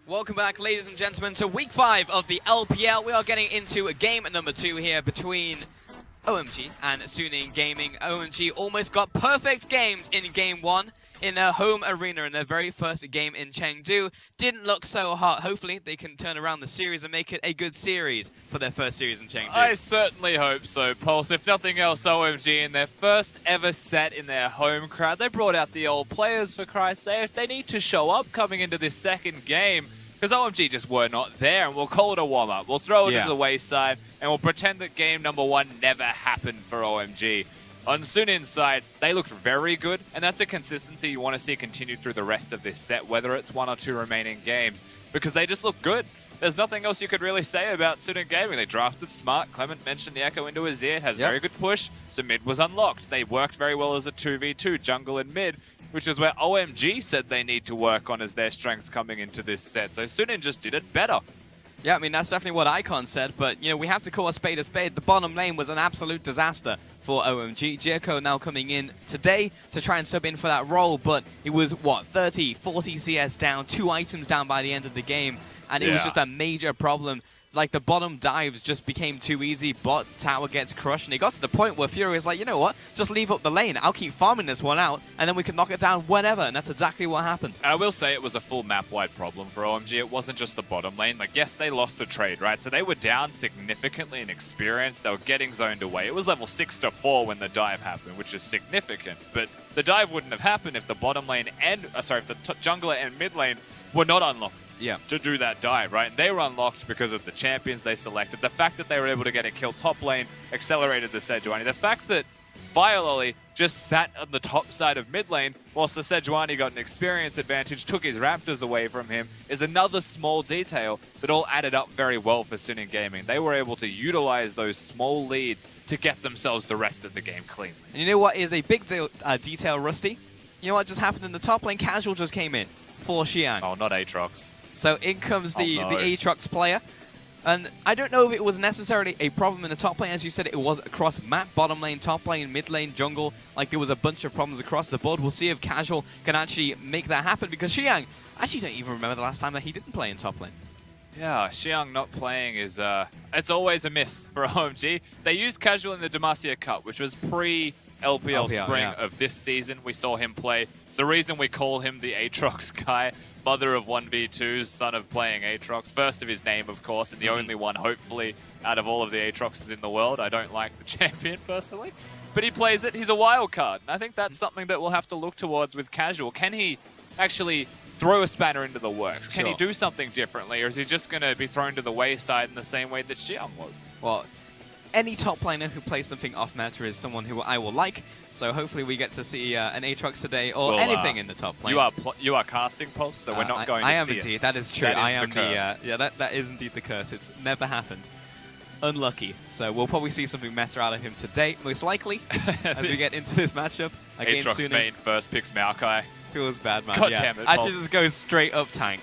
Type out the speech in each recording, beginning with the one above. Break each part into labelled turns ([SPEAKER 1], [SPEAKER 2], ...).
[SPEAKER 1] Welcome back, ladies and gentlemen, to week 5 of the LPL. We are getting into game number 2 here between OMG and Suning Gaming. OMG almost got perfect games in game 1 in their home arena in their very first game in Chengdu. Didn't look so hot. Hopefully they can turn around the series and make it a good series for their first series in Chengdu.
[SPEAKER 2] I certainly hope so, Pulse. If nothing else, OMG in their first ever set in their home crowd, they brought out the old players, for Christ's sake. They need to show up coming into this second game, because OMG just were not there, and we'll call it a warm-up. We'll throw it into the wayside, and we'll pretend that game number 1 never happened for OMG. On Sunin's side, they looked very good, and that's a consistency you want to see continue through the rest of this set, whether it's 1 or 2 remaining games, because they just look good. There's nothing else you could really say about Suning Gaming. They drafted smart. Clement mentioned the Echo into his ear. It has very good push, so mid was unlocked. They worked very well as a 2v2, jungle and mid, which is where OMG said they need to work on as their strengths coming into this set. So Suning just did it better.
[SPEAKER 1] Yeah, I mean, that's definitely what Icon said, but, you know, we have to call a spade a spade. The bottom lane was an absolute disaster for OMG. Jericho now coming in today to try and sub in for that role, but it was, what, 30, 40 CS down, 2 items down by the end of the game, and it was just a major problem. Like, the bottom dives just became too easy. Bot tower gets crushed, and it got to the point where Fury is like, you know what? Just leave up the lane. I'll keep farming this one out, and then we can knock it down whenever, and that's exactly what happened.
[SPEAKER 2] I will say it was a full map-wide problem for OMG. It wasn't just the bottom lane. Like, yes, they lost the trade, right? So they were down significantly in experience. They were getting zoned away. It was level 6 to 4 when the dive happened, which is significant. But the dive wouldn't have happened if the bottom lane and, if the jungler and mid lane were not unlocked. To do that dive, right? And they were unlocked because of the champions they selected. The fact that they were able to get a kill top lane accelerated the Sejuani. The fact that Fire Lolly just sat on the top side of mid lane whilst the Sejuani got an experience advantage, took his Raptors away from him, is another small detail that all added up very well for Suning Gaming. They were able to utilize those small leads to get themselves the rest of the game cleanly. And
[SPEAKER 1] you know what is a big detail, Rusty? You know what just happened in the top lane? Casual just came in for Xiang.
[SPEAKER 2] Oh, not Aatrox.
[SPEAKER 1] So in comes the Aatrox player. And I don't know if it was necessarily a problem in the top lane. As you said, it was across map, bottom lane, top lane, mid lane, jungle. Like, there was a bunch of problems across the board. We'll see if Casual can actually make that happen, because Xiang, I actually don't even remember the last time that he didn't play in top lane.
[SPEAKER 2] Yeah, Xiang not playing is, it's always a miss for OMG. They used Casual in the Demacia Cup, which was pre-LPL Spring of this season. We saw him play. It's the reason we call him the Aatrox guy. Mother of 1v2s, son of playing Aatrox. First of his name, of course, and the only one, hopefully, out of all of the Aatroxes in the world. I don't like the champion, personally. But he plays it. He's a wild card. And I think that's something that we'll have to look towards with Casual. Can he actually throw a spanner into the works? Can he do something differently? Or is he just going to be thrown to the wayside in the same way that Xiang was?
[SPEAKER 1] Well, any top laner who plays something off-meta is someone who I will like. So hopefully we get to see an Aatrox today, or anything in the top lane.
[SPEAKER 2] You are casting, Pulse, so we're not going to see it.
[SPEAKER 1] I am indeed. That is true. I am the curse. That is indeed the curse. It's never happened. Unlucky. So we'll probably see something meta out of him today, most likely, as we get into this matchup.
[SPEAKER 2] Aatrox main first picks Maokai.
[SPEAKER 1] Feels bad, man.
[SPEAKER 2] God damn it, Pulse.
[SPEAKER 1] Actually just goes straight up tank.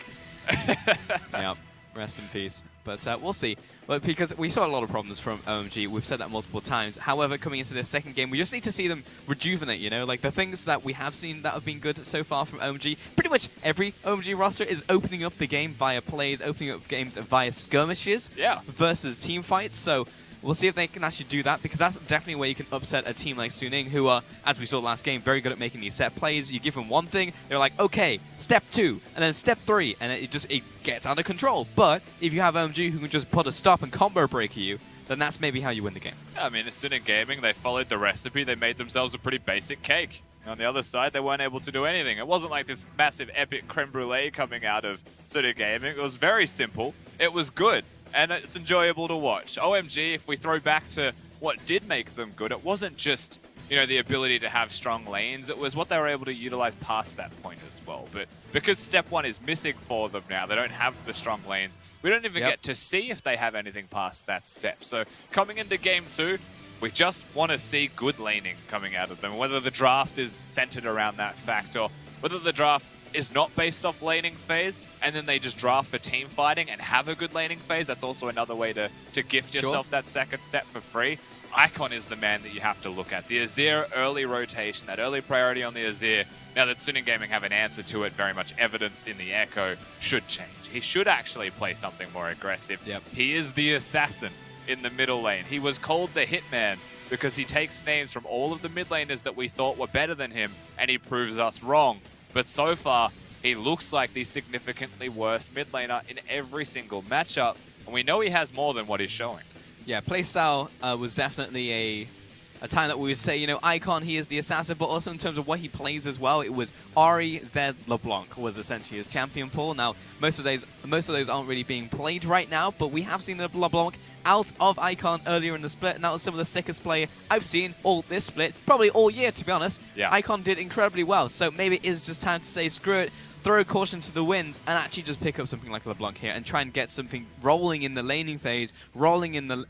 [SPEAKER 1] Yeah, rest in peace. But we'll see. But because we saw a lot of problems from OMG, we've said that multiple times. However, coming into this second game, we just need to see them rejuvenate, you know? Like, the things that we have seen that have been good so far from OMG, pretty much every OMG roster is opening up the game via plays, opening up games via skirmishes versus team fights. So we'll see if they can actually do that, because that's definitely where you can upset a team like Suning, who are, as we saw last game, very good at making these set plays. You give them one thing, they're like, okay, step 2, and then step 3, and it gets under control. But if you have OMG who can just put a stop and combo break you, then that's maybe how you win the game.
[SPEAKER 2] Yeah, I mean, it's Suning Gaming. They followed the recipe. They made themselves a pretty basic cake. On the other side, they weren't able to do anything. It wasn't like this massive epic creme brulee coming out of Suning Gaming. It was very simple. It was good. And it's enjoyable to watch. OMG, if we throw back to what did make them good, it wasn't just, you know, the ability to have strong lanes. It was what they were able to utilize past that point as well. But because step 1 is missing for them now, they don't have the strong lanes. We don't even get to see if they have anything past that step. So coming into game 2, we just want to see good laning coming out of them. Whether the draft is centered around that fact, or whether the draft is not based off laning phase, and then they just draft for team fighting and have a good laning phase. That's also another way to gift yourself that second step for free. Icon is the man that you have to look at. The Azir early rotation, that early priority on the Azir, now that Suning Gaming have an answer to it, very much evidenced in the Echo, should change. He should actually play something more aggressive.
[SPEAKER 1] Yep.
[SPEAKER 2] He is the assassin in the middle lane. He was called the Hitman because he takes names from all of the mid laners that we thought were better than him, and he proves us wrong. But so far, he looks like the significantly worst mid laner in every single matchup, and we know he has more than what he's showing.
[SPEAKER 1] Yeah, playstyle was definitely a time that we would say, you know, Icon, he is the assassin, but also in terms of what he plays as well, it was Ahri, Zed, LeBlanc was essentially his champion pool. Now, most of those aren't really being played right now, but we have seen LeBlanc out of Icon earlier in the split, and that was some of the sickest play I've seen all this split, probably all year, to be honest.
[SPEAKER 2] Yeah.
[SPEAKER 1] Icon did incredibly well, so maybe it is just time to say, screw it, throw caution to the wind, and actually just pick up something like LeBlanc here and try and get something rolling in the laning phase, rolling in the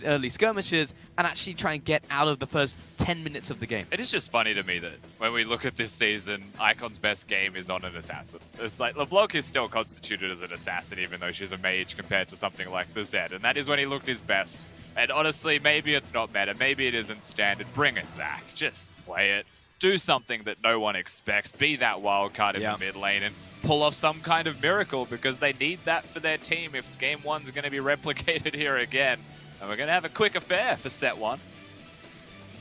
[SPEAKER 1] early skirmishes, and actually try and get out of the first 10 minutes of the game.
[SPEAKER 2] It is just funny to me that when we look at this season, Icon's best game is on an assassin. It's like LeBlanc is still constituted as an assassin, even though she's a mage compared to something like the Zed, and that is when he looked his best. And honestly, maybe it's not meta, maybe it isn't standard. Bring it back. Just play it. Do something that no one expects. Be that wild card in the mid lane and pull off some kind of miracle, because they need that for their team if Game 1's going to be replicated here again. And we're going to have a quick affair for set 1.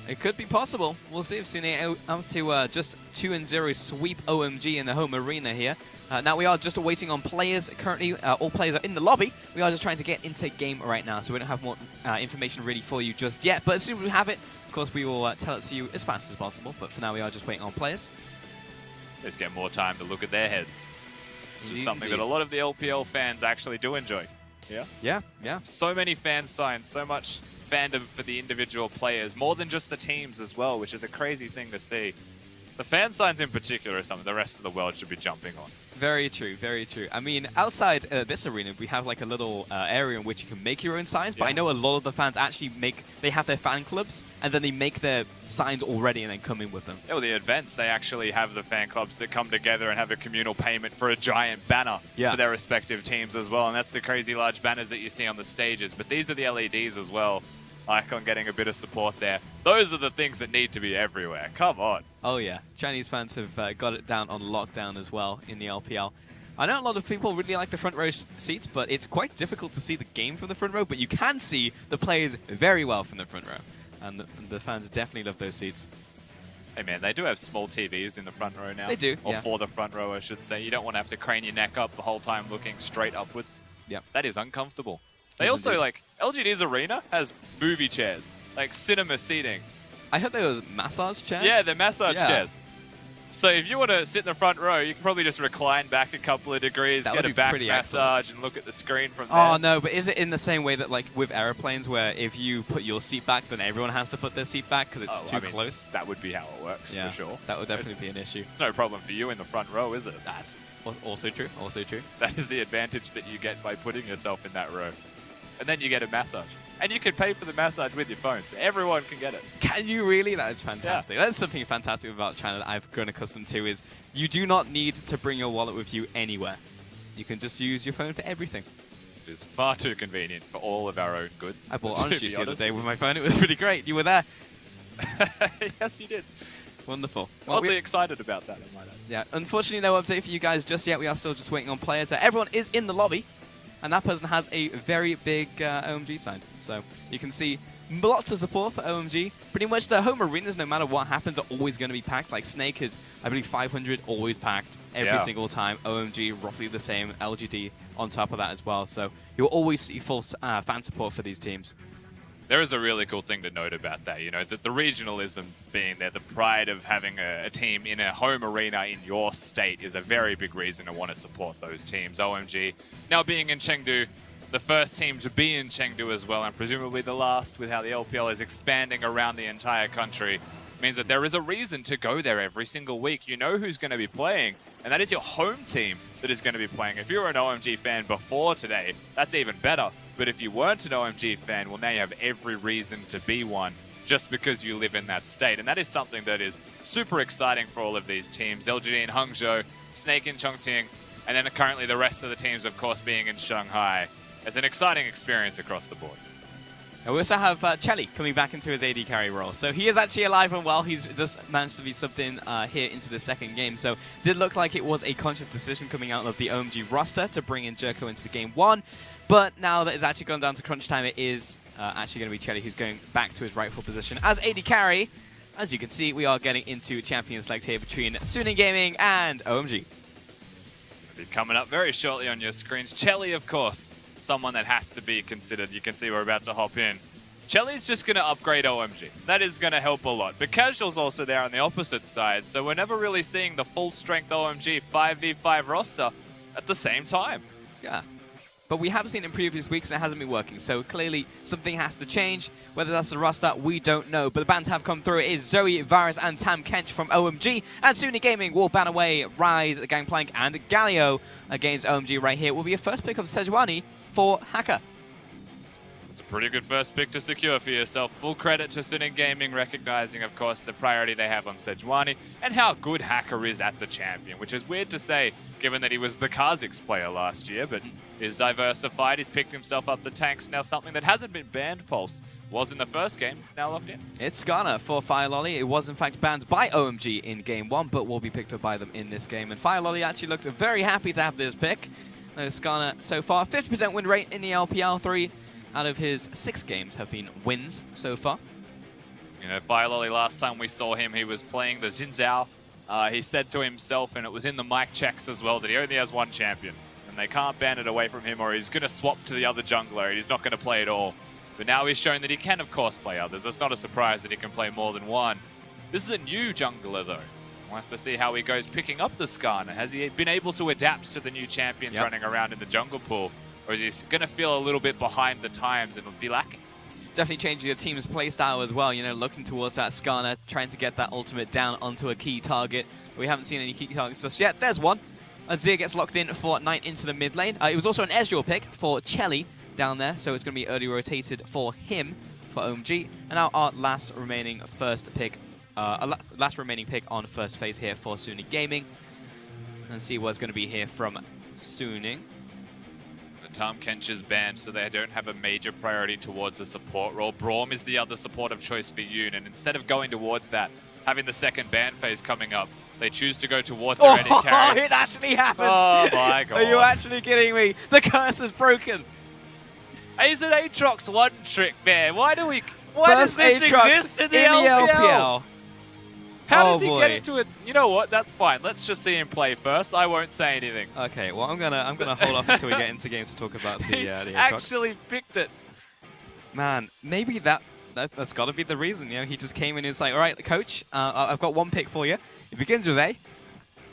[SPEAKER 1] It could be possible. We'll see if Suning out to just 2-0 sweep OMG in the home arena here. Now we are just waiting on players. Currently, all players are in the lobby. We are just trying to get into game right now, so we don't have more information really for you just yet. But as soon as we have it, of course, we will tell it to you as fast as possible. But for now, we are just waiting on players.
[SPEAKER 2] Let's get more time to look at their heads. This is something that a lot of the LPL fans actually do enjoy. Yeah. So many fan signs, so much fandom for the individual players, more than just the teams as well, which is a crazy thing to see. The fan signs in particular are something the rest of the world should be jumping on.
[SPEAKER 1] Very true, very true. I mean, outside this arena, we have like a little area in which you can make your own signs, but I know a lot of the fans actually they have their fan clubs, and then they make their signs already and then come in with them.
[SPEAKER 2] Yeah, well, the events, they actually have the fan clubs that come together and have a communal payment for a giant banner for their respective teams as well, and that's the crazy large banners that you see on the stages, but these are the LEDs as well. Icon getting a bit of support there. Those are the things that need to be everywhere. Come on.
[SPEAKER 1] Oh yeah, Chinese fans have got it down on lockdown as well in the LPL. I know a lot of people really like the front row seats, but it's quite difficult to see the game from the front row, but you can see the players very well from the front row. And the fans definitely love those seats.
[SPEAKER 2] Hey man, they do have small TVs in the front row now.
[SPEAKER 1] They do,
[SPEAKER 2] Or for the front row, I should say. You don't want to have to crane your neck up the whole time looking straight upwards.
[SPEAKER 1] Yeah.
[SPEAKER 2] That is uncomfortable. They also, like, LGD's arena has movie chairs, like cinema seating.
[SPEAKER 1] I heard there was massage chairs?
[SPEAKER 2] Yeah, they're massage chairs. So if you want to sit in the front row, you can probably just recline back a couple of degrees, get a back massage, and look at the screen from there.
[SPEAKER 1] Oh, no, but is it in the same way that, like, with airplanes, where if you put your seat back, then everyone has to put their seat back because it's too close?
[SPEAKER 2] That would be how it works, for sure.
[SPEAKER 1] That would definitely be an issue.
[SPEAKER 2] It's no problem for you in the front row, is it?
[SPEAKER 1] That's also true, also true.
[SPEAKER 2] That is the advantage that you get by putting yourself in that row. And then you get a massage. And you can pay for the massage with your phone, so everyone can get it.
[SPEAKER 1] Can you really? That is fantastic. That's something fantastic about China that I've grown accustomed to, is you do not need to bring your wallet with you anywhere. You can just use your phone for everything.
[SPEAKER 2] It is far too convenient for all of our own goods.
[SPEAKER 1] I bought orange juice the other day with my phone. It was pretty great. You were there.
[SPEAKER 2] Yes, you did.
[SPEAKER 1] Wonderful.
[SPEAKER 2] Well, oddly excited about that, I might add.
[SPEAKER 1] Yeah, unfortunately, no update for you guys just yet. We are still just waiting on players. Everyone is in the lobby. And that person has a very big OMG sign. So you can see lots of support for OMG. Pretty much the home arenas, no matter what happens, are always going to be packed. Like Snake is, I believe, 500, always packed every single time. OMG, roughly the same. LGD on top of that as well. So you'll always see full fan support for these teams.
[SPEAKER 2] There is a really cool thing to note about that, you know, that the regionalism being there, the pride of having a team in a home arena in your state is a very big reason to want to support those teams. OMG now being in Chengdu, the first team to be in Chengdu as well, and presumably the last with how the LPL is expanding around the entire country, means that there is a reason to go there every single week. You know who's going to be playing, and that is your home team that is going to be playing. If you were an OMG fan before today, that's even better. But if you weren't an OMG fan, well, now you have every reason to be one just because you live in that state. And that is something that is super exciting for all of these teams. LGD in Hangzhou, Snake in Chongqing, and then currently the rest of the teams, of course, being in Shanghai. It's an exciting experience across the board.
[SPEAKER 1] And we also have Chelly coming back into his AD carry role. So he is actually alive and well. He's just managed to be subbed in here into the second game. So did look like it was a conscious decision coming out of the OMG roster to bring in Jerko into the game 1. But now that it's actually gone down to crunch time, it is actually going to be Chelly who's going back to his rightful position as AD carry. As you can see, we are getting into champion select here between Suning Gaming and OMG.
[SPEAKER 2] It'll be coming up very shortly on your screens. Chelly, of course, someone that has to be considered. You can see we're about to hop in. Chelly's just going to upgrade OMG. That is going to help a lot. But Casual's also there on the opposite side, so we're never really seeing the full-strength OMG 5v5 roster at the same time.
[SPEAKER 1] Yeah. But we have seen it in previous weeks and it hasn't been working, so clearly something has to change. Whether that's the roster, we don't know. But the bans have come through. It is Zoe, Varus, and Tam Kench from OMG. And Suning Gaming will ban away Rise, Gangplank, and Galio against OMG right here. Will be a first pick of Sejuani for Hacker.
[SPEAKER 2] It's a pretty good first pick to secure for yourself. Full credit to Suning Gaming, recognizing, of course, the priority they have on Sejuani and how good Hacker is at the champion, which is weird to say, given that he was the Kha'Zix player last year, but he's diversified. He's picked himself up the tanks. Now something that hasn't been banned, Pulse, was in the first game. It's now locked in. It's
[SPEAKER 1] Skarner for Fire Lolly. It was, in fact, banned by OMG in Game 1, but will be picked up by them in this game. And Fire Lolly actually looks very happy to have this pick. Skarner so far, 50% win rate in the LPL. 3 out of his 6 games have been wins so far.
[SPEAKER 2] You know, Fire Lolly, last time we saw him, he was playing the Xin Zhao. He said to himself, and it was in the mic checks as well, that he only has one champion. And they can't ban it away from him, or he's going to swap to the other jungler, and he's not going to play at all. But now he's shown that he can, of course, play others. It's not a surprise that he can play more than one. This is a new jungler, though. We'll have to see how he goes picking up the Skarner. Has he been able to adapt to the new champions running around in the jungle pool? Or is he going to feel a little bit behind the times and be lacking?
[SPEAKER 1] Definitely changing the team's playstyle as well, you know, looking towards that Skarner, trying to get that ultimate down onto a key target. We haven't seen any key targets just yet. There's one. Azir gets locked in for Knight into the mid lane. It was also an Ezreal pick for Chelly down there, so it's going to be early rotated for him, for OMG. And now our last remaining pick on first phase here for Suning Gaming. And see what's going to be here from Suning.
[SPEAKER 2] Tam Kench is banned, so they don't have a major priority towards a support role. Braum is the other supportive choice for Yoon, and instead of going towards that, having the second ban phase coming up, they choose to go towards their AD carry.
[SPEAKER 1] Oh, it actually happened!
[SPEAKER 2] Oh my god.
[SPEAKER 1] Are you actually kidding me? The curse is broken!
[SPEAKER 2] He's an Aatrox one trick there. Why does this exist in the LPL? How does he get into it? You know what? That's fine. Let's just see him play first. I won't say anything.
[SPEAKER 1] Okay, well I'm gonna hold off until we get into games to talk about the
[SPEAKER 2] he actually picked it.
[SPEAKER 1] Man, maybe that's got to be the reason. You know, he just came in and was like, all right, coach, I've got one pick for you. It begins with A,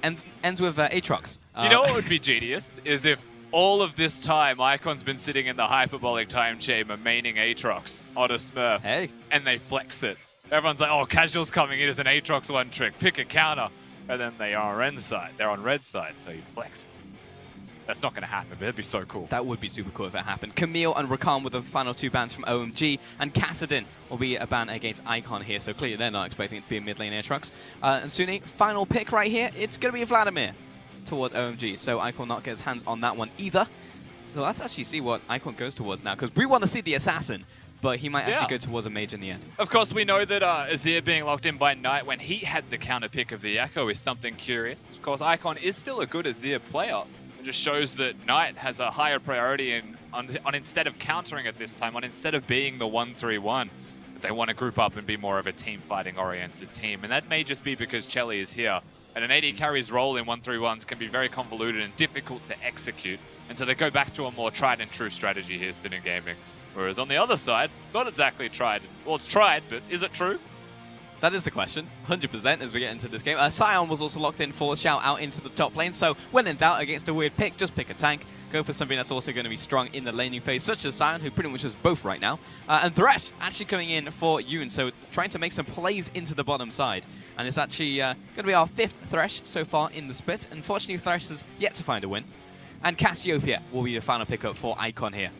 [SPEAKER 1] ends with Aatrox.
[SPEAKER 2] You know what would be genius is if all of this time Icon's been sitting in the hyperbolic time chamber maining Aatrox on a Smurf.
[SPEAKER 1] Hey.
[SPEAKER 2] And they flex it. Everyone's like, oh, Casual's coming in as an Aatrox one trick, pick a counter. And then they are on red side. They're on red side, so he flexes. That's not going to happen, but it'd be so cool.
[SPEAKER 1] That would be super cool if it happened. Camille and Rakan with the final 2 bans from OMG, and Kassadin will be a ban against Icon here, so clearly they're not expecting it to be a mid lane Aatrox. And Suning, final pick right here, it's going to be Vladimir towards OMG, so Icon not get his hands on that one either. So let's actually see what Icon goes towards now, because we want to see the Assassin, but he might actually go towards a mage in the end.
[SPEAKER 2] Of course, we know that Azir being locked in by Knight when he had the counter pick of the Echo is something curious. Of course, Icon is still a good Azir player. It just shows that Knight has a higher priority on instead of countering it this time, instead of being the 1-3-1, they want to group up and be more of a team fighting oriented team. And that may just be because Chelly is here. And an AD carry's role in 1-3-1s can be very convoluted and difficult to execute. And so they go back to a more tried and true strategy here, Suning Gaming. Whereas on the other side, not exactly tried. Well, it's tried, but is it true?
[SPEAKER 1] That is the question, 100% as we get into this game. Sion was also locked in for Xiao out into the top lane, so when in doubt against a weird pick, just pick a tank. Go for something that's also going to be strong in the laning phase, such as Sion, who pretty much has both right now. And Thresh actually coming in for Yoon, so trying to make some plays into the bottom side. And it's actually going to be our 5th Thresh so far in the split. Unfortunately, Thresh has yet to find a win. And Cassiopeia will be the final pickup for Icon here.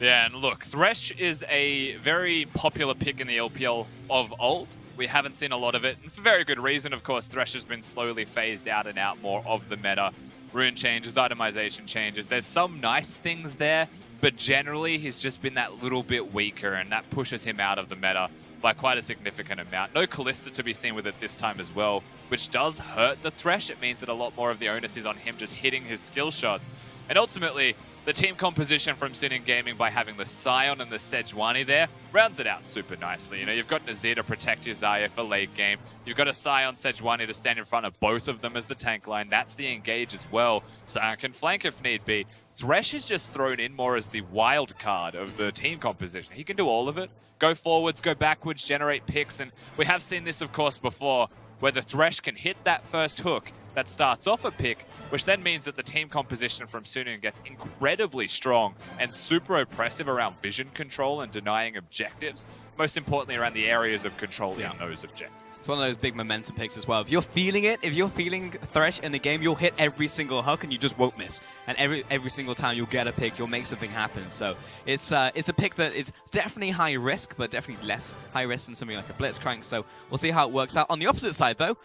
[SPEAKER 2] Yeah, and look, Thresh is a very popular pick in the LPL of old. We haven't seen a lot of it, and for very good reason, of course. Thresh has been slowly phased out and out more of the meta. Rune changes, itemization changes. There's some nice things there, but generally he's just been that little bit weaker, and that pushes him out of the meta by quite a significant amount. No Kalista to be seen with it this time as well, which does hurt the Thresh. It means that a lot more of the onus is on him just hitting his skill shots. And ultimately, the team composition from SNG Gaming by having the Sion and the Sejuani there rounds it out super nicely. You know, you've got Nazir to protect your Xayah for late game. You've got a Sion Sejuani to stand in front of both of them as the tank line. That's the engage as well. Sion can flank if need be. Thresh is just thrown in more as the wild card of the team composition. He can do all of it. Go forwards, go backwards, generate picks. And we have seen this, of course, before, where the Thresh can hit that first hook that starts off a pick, which then means that the team composition from SNG gets incredibly strong and super oppressive around vision control and denying objectives. Most importantly, around the areas of control in those objectives.
[SPEAKER 1] It's one of those big momentum picks as well. If you're feeling it, if you're feeling Thresh in the game, you'll hit every single hook and you just won't miss. And every single time you'll get a pick, you'll make something happen. So it's a pick that is definitely high risk, but definitely less high risk than something like a Blitzcrank. So we'll see how it works out. On the opposite side, though,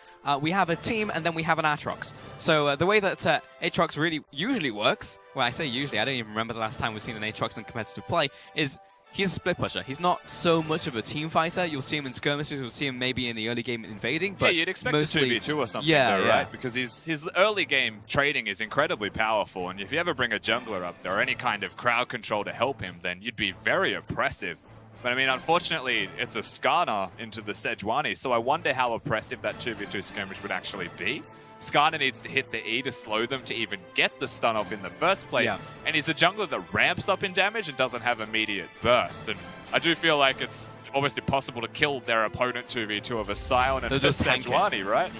[SPEAKER 1] we have a team and then we have an Aatrox. So the way that Aatrox really usually works, well, I say usually, I don't even remember the last time we've seen an Aatrox in competitive play, is he's a split pusher. He's not so much of a team fighter. You'll see him in skirmishes. You'll see him maybe in the early game invading. But
[SPEAKER 2] yeah, you'd expect
[SPEAKER 1] mostly,
[SPEAKER 2] a 2v2 or something, though, right? Because his early game trading is incredibly powerful. And if you ever bring a jungler up there or any kind of crowd control to help him, then you'd be very oppressive. But I mean, unfortunately, it's a Skarner into the Sejuani. So I wonder how oppressive that 2v2 skirmish would actually be. Skarner needs to hit the E to slow them to even get the stun off in the first place. Yeah. And he's a jungler that ramps up in damage and doesn't have immediate burst. And I do feel like it's almost impossible to kill their opponent 2v2 of a Sion and just Sejuani, right?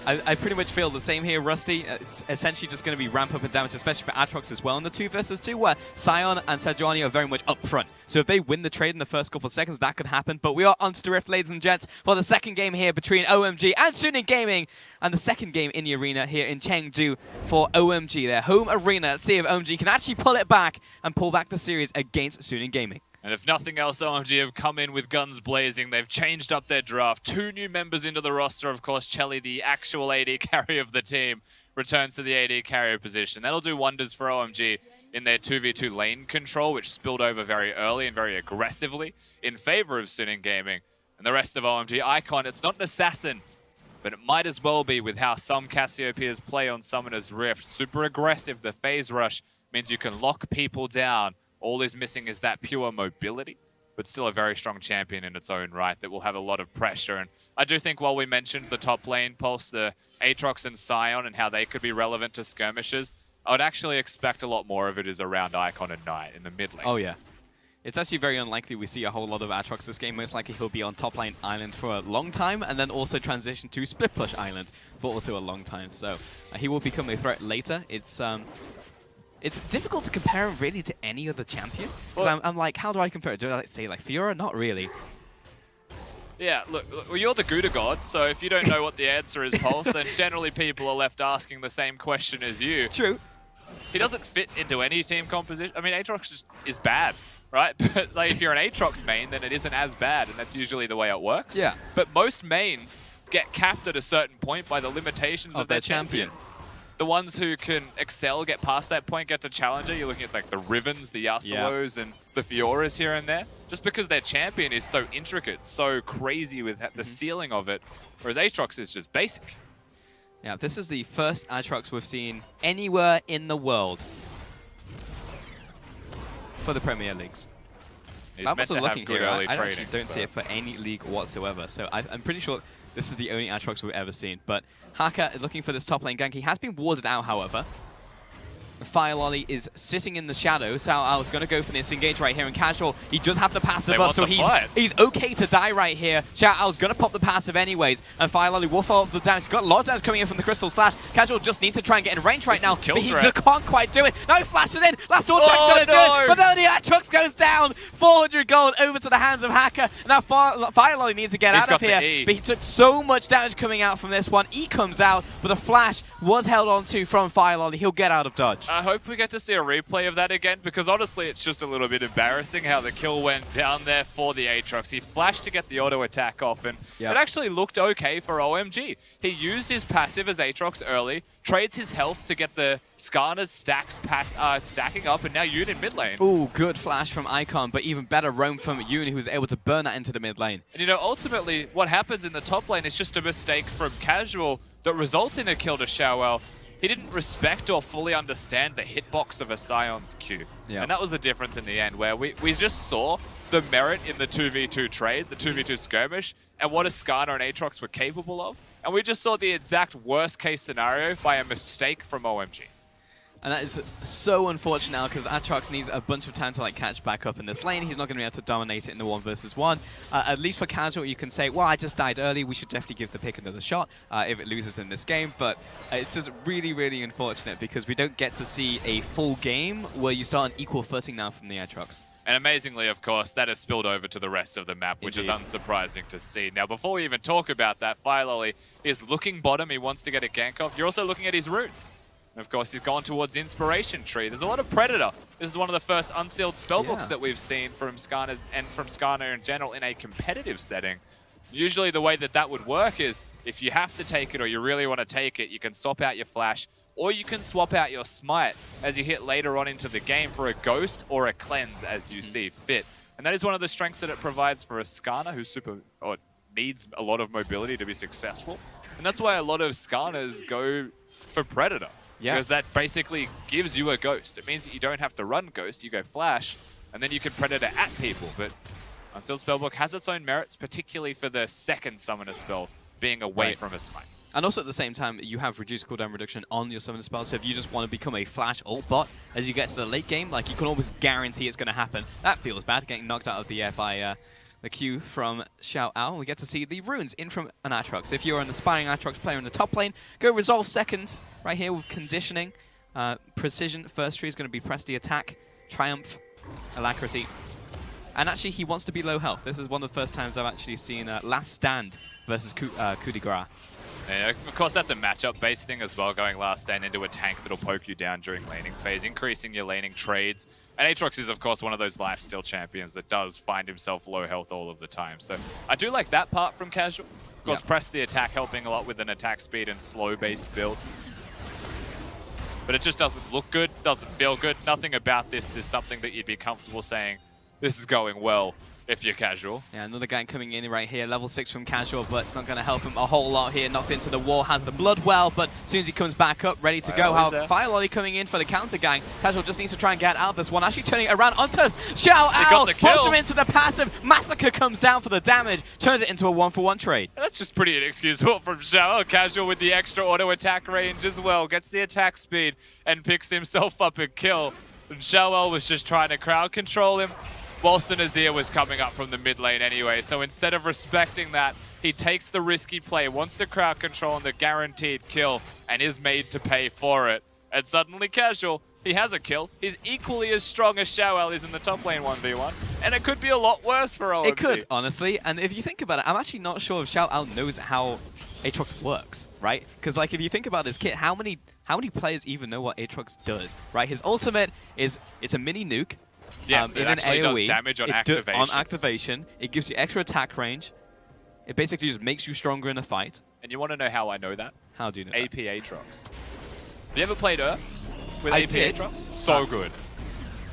[SPEAKER 1] I pretty much feel the same here, Rusty. It's essentially just going to be ramp up in damage, especially for Aatrox as well in the 2 versus 2, where Sion and Sejuani are very much up front. So if they win the trade in the first couple of seconds, that could happen. But we are on to the Rift, ladies and gents, for the second game here between OMG and SNG Gaming, and the second game in the arena here in Chengdu for OMG, their home arena. Let's see if OMG can actually pull it back and pull back the series against SNG Gaming.
[SPEAKER 2] And if nothing else, OMG have come in with guns blazing. They've changed up their draft. 2 new members into the roster. Of course, Chelly, the actual AD carry of the team, returns to the AD carrier position. That'll do wonders for OMG in their 2v2 lane control, which spilled over very early and very aggressively in favor of SNG Gaming. And the rest of OMG, Icon, it's not an assassin, but it might as well be with how some Cassiopeias play on Summoner's Rift. Super aggressive. The phase rush means you can lock people down. All is missing is that pure mobility, but still a very strong champion in its own right that will have a lot of pressure. And I do think while we mentioned the top lane pulse, the Aatrox and Sion and how they could be relevant to skirmishes, I would actually expect a lot more of it is around Icon and Knight in the mid lane.
[SPEAKER 1] Oh yeah. It's actually very unlikely we see a whole lot of Aatrox this game. Most likely he'll be on top lane island for a long time and then also transition to split push island for also a long time. So he will become a threat later. It's difficult to compare him really to any other champion. Well, I'm like, how do I compare it? Do I say like Fiora? Not really.
[SPEAKER 2] Yeah, look, well, you're the Gouda god, so if you don't know what the answer is, Pulse, then generally people are left asking the same question as you.
[SPEAKER 1] True.
[SPEAKER 2] He doesn't fit into any team composition. I mean, Aatrox just is bad, right? But like, if you're an Aatrox main, then it isn't as bad, and that's usually the way it works.
[SPEAKER 1] Yeah.
[SPEAKER 2] But most mains get capped at a certain point by the limitations of their champions. The ones who can excel, get past that point, get to Challenger. You're looking at like the Rivens, the Yasuos, and the Fioras here and there. Just because their champion is so intricate, so crazy with the ceiling of it, whereas Aatrox is just basic.
[SPEAKER 1] Yeah, this is the first Aatrox we've seen anywhere in the world for the Premier Leagues.
[SPEAKER 2] He's meant to have good early
[SPEAKER 1] I
[SPEAKER 2] trading,
[SPEAKER 1] actually don't see it for any league whatsoever. So I'm pretty sure this is the only Aatrox we've ever seen. But Haka looking for this top lane gank. He has been warded out, however. The Fire Lolly is sitting in the shadows. So I was going to go for this engage right here in casual. He does have the passive up, so he's okay to die right here. I was going to pop the passive anyways, and Fire Lolly will follow up the damage. He's got a lot of damage coming in from the Crystal Slash. Casual just needs to try and get in range right now, but he just can't quite do it. Now he flashes in. Last door check's going to do it, but then the Aatrox goes down. 400 gold over to the hands of Haka. Now Fire Lolly needs to get out of here, but he took so much damage coming out from this one. E comes out, but the flash was held on to from Fire Lolly. He'll get out of dodge.
[SPEAKER 2] I hope we get to see a replay of that again, because honestly, it's just a little bit embarrassing how the kill went down there for the Aatrox. He flashed to get the auto attack off, and it actually looked okay for OMG. He used his passive as Aatrox early, trades his health to get the Skarner's stacks stacking up, and now Yoon in mid lane.
[SPEAKER 1] Ooh, good flash from Icon, but even better roam from Yoon, who was able to burn that into the mid lane.
[SPEAKER 2] And you know, ultimately, what happens in the top lane is just a mistake from Casual that results in a kill to Xiaowao. He didn't respect or fully understand the hitbox of a Sion's Q. Yeah. And that was the difference in the end, where we just saw the merit in the 2v2 trade, the 2v2 skirmish, and what a Skarner and Aatrox were capable of. And we just saw the exact worst case scenario by a mistake from OMG.
[SPEAKER 1] And that is so unfortunate now, because Aatrox needs a bunch of time to catch back up in this lane. He's not going to be able to dominate it in the 1 versus 1. At least for Casual, you can say, well, I just died early. We should definitely give the pick another shot if it loses in this game. But it's just really, really unfortunate, because we don't get to see a full game where you start on equal footing now from the Aatrox.
[SPEAKER 2] And amazingly, of course, that has spilled over to the rest of the map, which is unsurprising to see. Now, before we even talk about that, Firelolly is looking bottom. He wants to get a gank off. You're also looking at his runes. And of course, he's gone towards Inspiration Tree. There's a lot of Predator. This is one of the first unsealed spellbooks that we've seen from Skarner's and from Skarner in general in a competitive setting. Usually the way that would work is if you have to take it or you really want to take it, you can swap out your flash, or you can swap out your smite as you hit later on into the game for a ghost or a cleanse as you see fit. And that is one of the strengths that it provides for a Skarner who needs a lot of mobility to be successful. And that's why a lot of Skarners go for Predator. Yeah. Because that basically gives you a ghost. It means that you don't have to run ghost, you go flash, and then you can Predator at people. But Unsealed Spellbook has its own merits, particularly for the second summoner spell being away from a smite.
[SPEAKER 1] And also at the same time, you have reduced cooldown reduction on your summoner spell, so if you just want to become a flash ult bot as you get to the late game, you can always guarantee it's going to happen. That feels bad, getting knocked out of the air by the Q from Xiaowao. We get to see the runes in from an Aatrox. If you're an aspiring Aatrox player in the top lane, go Resolve second, right here with Conditioning. Precision first tree is going to be Press the Attack, Triumph, Alacrity. And actually, he wants to be low health. This is one of the first times I've actually seen Last Stand versus Coup de Grace.
[SPEAKER 2] Yeah, of course, that's a matchup-based thing as well, going Last Stand into a tank that'll poke you down during laning phase, increasing your laning trades. And Aatrox is, of course, one of those lifesteal champions that does find himself low health all of the time. So I do like that part from Casual. Of course, Press the Attack helping a lot with an attack speed and slow-based build. But it just doesn't look good, doesn't feel good. Nothing about this is something that you'd be comfortable saying, this is going well, if you're Casual. Yeah, another gank coming in right here. Level 6 from Casual, but it's not going to help him a whole lot here. Knocked into the wall, has the blood well, but as soon as he comes back up, ready to go. Firelolly coming in for the counter gank. Casual just needs to try and get out of this one. Actually turning it around onto Xiaowao. Pops him into the passive. Massacre comes down for the damage. Turns it into a 1-for-1 trade. That's just pretty inexcusable from Xiaowao. Casual with the extra auto attack range as well. Gets the attack speed and picks himself up a kill. And Xiaowao was just trying to crowd control him, whilst the Nazir was coming up from the mid lane anyway. So instead of respecting that, he takes the risky play, wants the crowd control and the guaranteed kill, and is made to pay for it. And suddenly Casual, he has a kill. He's equally as strong as Xiaowao is in the top lane 1v1. And it could be a lot worse for OMG. It could, honestly. And if you think about it, I'm actually not sure if Xiaowao knows how Aatrox works, right? Because like if you think about his kit, how many players even know what Aatrox does, right? His ultimate is, it's a mini nuke. Yes, it actually does damage on activation. It gives you extra attack range. It basically just makes you stronger in a fight. And you want to know how I know that? How do you know AP that? Aatrox. Have you ever played Earth with AP Aatrox? So good.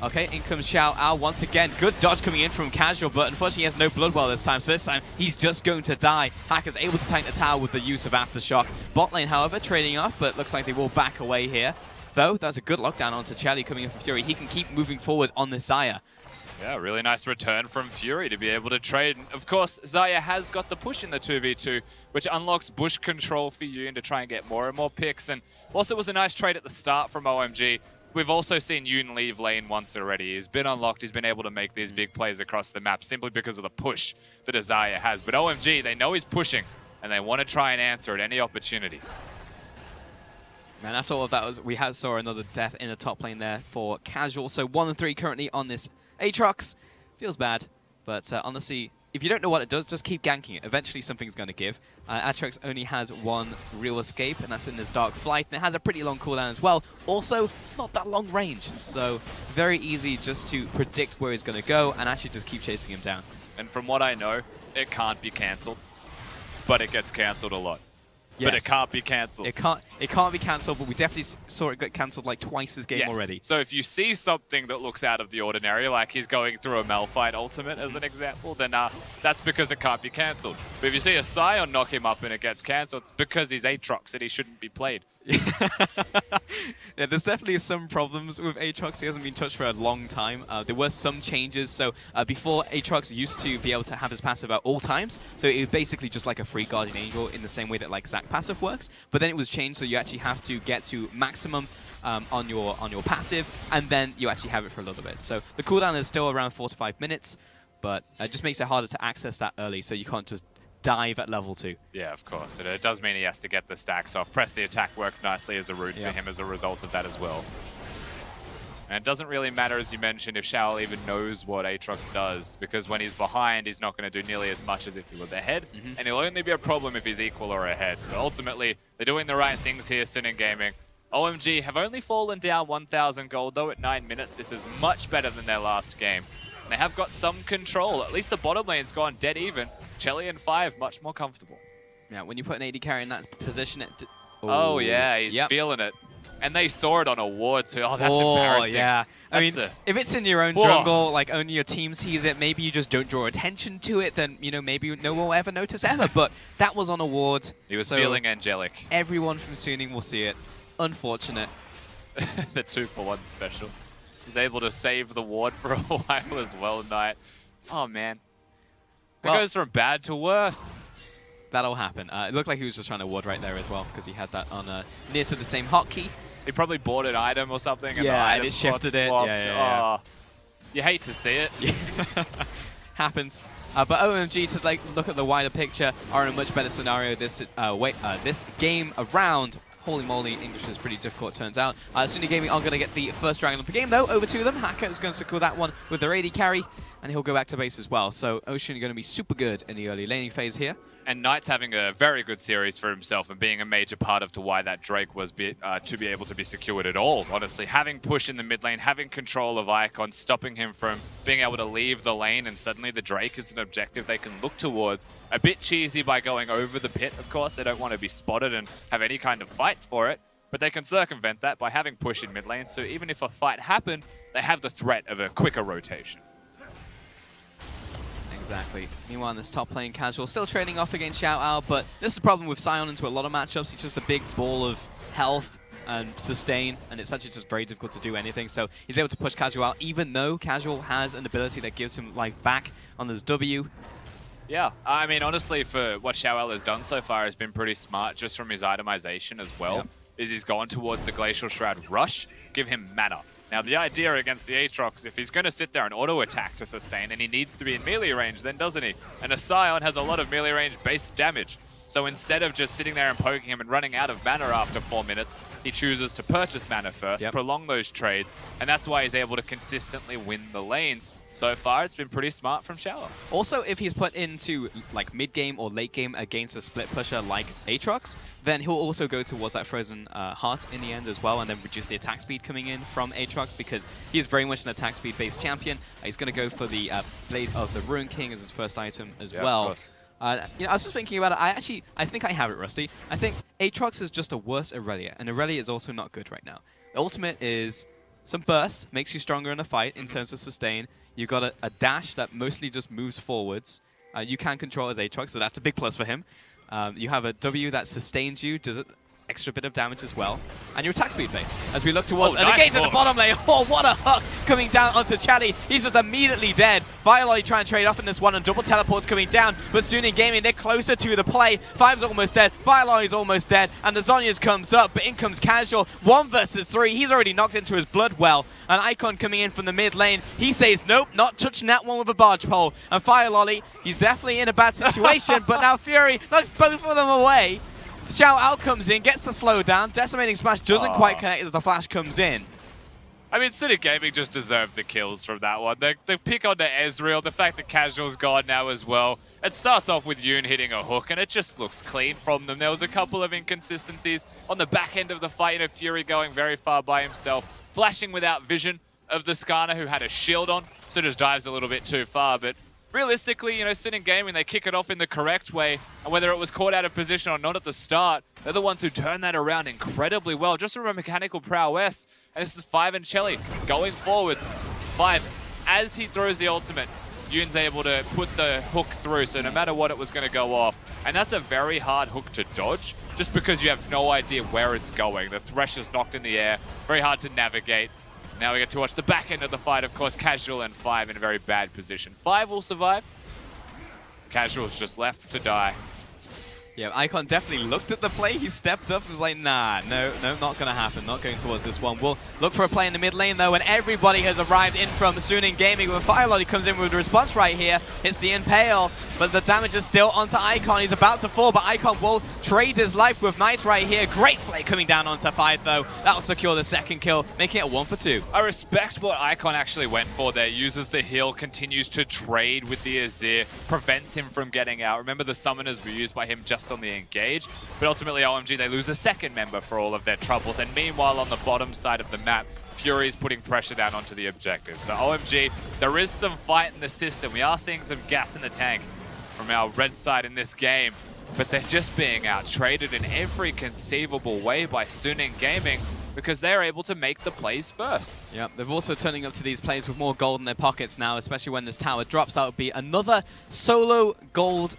[SPEAKER 2] Okay, in comes Xiaowao once again. Good dodge coming in from Casual, but unfortunately he has no Bloodwell this time, so this time he's just going to die. Hacker's able to tank the tower with the use of Aftershock. Bot lane, however, trading off, but looks like they will back away here. Though, that's a good lockdown onto Chelly coming in from Fury. He can keep moving forward on this Xayah. Yeah, really nice return from Fury to be able to trade. And of course, Xayah has got the push in the 2v2, which unlocks bush control for you to try and get more and more picks. And also it was a nice trade at the start from OMG. We've also seen Yoon leave lane once already. He's been unlocked. He's been able to make these big plays across the map simply because of the push that Xayah has. But OMG, they know he's pushing, and they want to try and answer at any opportunity. Man, after all of that, we saw another death in the top lane there for Casual. So 1-3 currently on this Aatrox. Feels bad, but honestly,
[SPEAKER 1] if you don't know what it does, just keep ganking it. Eventually something's going to give. Aatrox only has one real escape, and that's in this Dark Flight, and it has a pretty long cooldown as well. Also, not that long range, so very easy just to predict where he's going to go and actually just keep chasing him down.
[SPEAKER 2] And from what I know, it can't be cancelled, but it gets cancelled a lot.
[SPEAKER 1] Yes.
[SPEAKER 2] But it can't be cancelled.
[SPEAKER 1] It can't be cancelled, but we definitely saw it get cancelled like twice this game already.
[SPEAKER 2] So if you see something that looks out of the ordinary, like he's going through a Malphite ultimate as an example, then that's because it can't be cancelled. But if you see a Scion knock him up and it gets cancelled, it's because he's Aatrox and he shouldn't be played.
[SPEAKER 1] Yeah, there's definitely some problems with Aatrox. He hasn't been touched for a long time. There were some changes. So before, Aatrox used to be able to have his passive at all times. So it was basically just like a free Guardian Angel in the same way that like Zac passive works. But then it was changed, so you actually have to get to maximum on your passive, and then you actually have it for a little bit. So the cooldown is still around 4 to 5 minutes, but it just makes it harder to access that early. So you can't just dive at level 2.
[SPEAKER 2] Yeah, of course. It does mean he has to get the stacks off. Press the attack works nicely as a route for him as a result of that as well. And it doesn't really matter, as you mentioned, if Xiao even knows what Aatrox does, because when he's behind, he's not going to do nearly as much as if he was ahead, and he'll only be a problem if he's equal or ahead. So ultimately, they're doing the right things here, SNG Gaming. OMG have only fallen down 1,000 gold, though, at 9 minutes. This is much better than their last game. And they have got some control. At least the bottom lane's gone dead even. Chelly and 5 much more comfortable.
[SPEAKER 1] Yeah, when you put an AD carry in that position,
[SPEAKER 2] oh yeah, he's feeling it. And they saw it on a ward too. Oh, that's embarrassing.
[SPEAKER 1] Yeah. I mean, if it's in your own jungle, like only your team sees it, maybe you just don't draw attention to it, then, you know, maybe no one will ever notice ever. But that was on a ward.
[SPEAKER 2] He was feeling angelic.
[SPEAKER 1] Everyone from Suning will see it. Unfortunate.
[SPEAKER 2] The 2-for-1 special. He's able to save the ward for a while as well, Knight. Oh, man. It goes from bad to worse.
[SPEAKER 1] That'll happen. It looked like he was just trying to ward right there as well, because he had that on near to the same hotkey.
[SPEAKER 2] He probably bought an item or something, and
[SPEAKER 1] yeah,
[SPEAKER 2] the item
[SPEAKER 1] it shifted it.
[SPEAKER 2] Oh, you hate to see it.
[SPEAKER 1] Happens. But OMG, to like look at the wider picture, are in a much better scenario this this game around. Holy moly, English is pretty difficult, it turns out. SNG Gaming are going to get the first dragon of the game, though, over to them. Hacker is going to secure that one with their AD carry, and he'll go back to base as well. So Ocean are going to be super good in the early laning phase here.
[SPEAKER 2] And Knight's having a very good series for himself and being a major part of to why that Drake was to be able to be secured at all. Honestly, having push in the mid lane, having control of Icon, stopping him from being able to leave the lane, and suddenly the Drake is an objective they can look towards. A bit cheesy by going over the pit, of course. They don't want to be spotted and have any kind of fights for it, but they can circumvent that by having push in mid lane. So even if a fight happened, they have the threat of a quicker rotation.
[SPEAKER 1] Exactly. Meanwhile, in this top lane, Casual still trading off against Xiao Ao, but this is the problem with Sion into a lot of matchups. He's just a big ball of health and sustain, and it's actually just very difficult to do anything. So he's able to push Casual out, even though Casual has an ability that gives him life back on his W.
[SPEAKER 2] Yeah, I mean, honestly, for what Xiao Ao has done so far has been pretty smart, just from his itemization as well. Yep. Is he's gone towards the Glacial Shroud Rush, give him mana. Now, the idea against the Aatrox, if he's going to sit there and auto-attack to sustain, and he needs to be in melee range, then doesn't he? And a Scion has a lot of melee range-based damage. So instead of just sitting there and poking him and running out of mana after 4 minutes, he chooses to purchase mana first, prolong those trades, and that's why he's able to consistently win the lanes. So far, it's been pretty smart from Xiao.
[SPEAKER 1] Also, if he's put into like mid-game or late-game against a split pusher like Aatrox, then he'll also go towards that Frozen Heart in the end as well, and then reduce the attack speed coming in from Aatrox, because he is very much an attack speed-based champion. He's going to go for the Blade of the Ruin King as his first item as well. Of course. You know, I was just thinking about it. I think I have it, Rusty. I think Aatrox is just a worse Aurelia, and Aurelia is also not good right now. The ultimate is some burst, makes you stronger in a fight in terms of sustain. You've got a dash that mostly just moves forwards. You can control as Aatrox, so that's a big plus for him. You have a W that sustains you, does an extra bit of damage as well. And your attack speed base as we look towards... and again to the bottom lane. Oh, what a hook coming down onto Chelly. He's just immediately dead. Violoi trying to trade off in this one, and double teleports coming down. But SNG Gaming, they're closer to the play. Five's almost dead. Violoi is almost dead. And the Zhonya's comes up, but in comes Casual. 1 versus 3. He's already knocked into his blood well. An Icon coming in from the mid lane. He says, nope, not touching that one with a barge pole. And Fire Lolly, he's definitely in a bad situation, but now Fury knocks both of them away. Xiao Ao comes in, gets the slowdown. Decimating Smash doesn't quite connect as the flash comes in.
[SPEAKER 2] I mean, City Gaming just deserved the kills from that one. The pick onto Ezreal, the fact that Casual's gone now as well. It starts off with Yoon hitting a hook, and it just looks clean from them. There was a couple of inconsistencies on the back end of the fight. You know, Fury going very far by himself, flashing without vision of the Skarner, who had a shield on, so just dives a little bit too far. But realistically, you know, Sin Gaming, they kick it off in the correct way, and whether it was caught out of position or not at the start, they're the ones who turn that around incredibly well, just from a mechanical prowess. And this is 5 and Chelly going forwards. 5, as he throws the ultimate, Yoon's able to put the hook through, so no matter what, it was going to go off. And that's a very hard hook to dodge, just because you have no idea where it's going. The Thresh is knocked in the air, very hard to navigate. Now we get to watch the back end of the fight, of course. Casual and 5 in a very bad position. 5 will survive. Casual's just left to die.
[SPEAKER 1] Yeah, Icon definitely looked at the play. He stepped up and was like, nah, no, not going to happen. Not going towards this one. We'll look for a play in the mid lane, though, and everybody has arrived in from Suning Gaming. When Firelolly comes in with a response right here, hits the Impale, but the damage is still onto Icon. He's about to fall, but Icon will trade his life with Knight right here. Great play coming down onto 5, though. That'll secure the second kill, making it 1 for 2.
[SPEAKER 2] I respect what Icon actually went for there. Uses the heal, continues to trade with the Azir, prevents him from getting out. Remember, the summoners were used by him just on the engage, but ultimately OMG, they lose a second member for all of their troubles. And meanwhile, on the bottom side of the map, Fury's putting pressure down onto the objective. So OMG, there is some fight in the system. We are seeing some gas in the tank from our red side in this game, but they're just being out-traded in every conceivable way by Suning Gaming, because they're able to make the plays first.
[SPEAKER 1] Yep, they're also turning up to these plays with more gold in their pockets now, especially when this tower drops. That would be another solo gold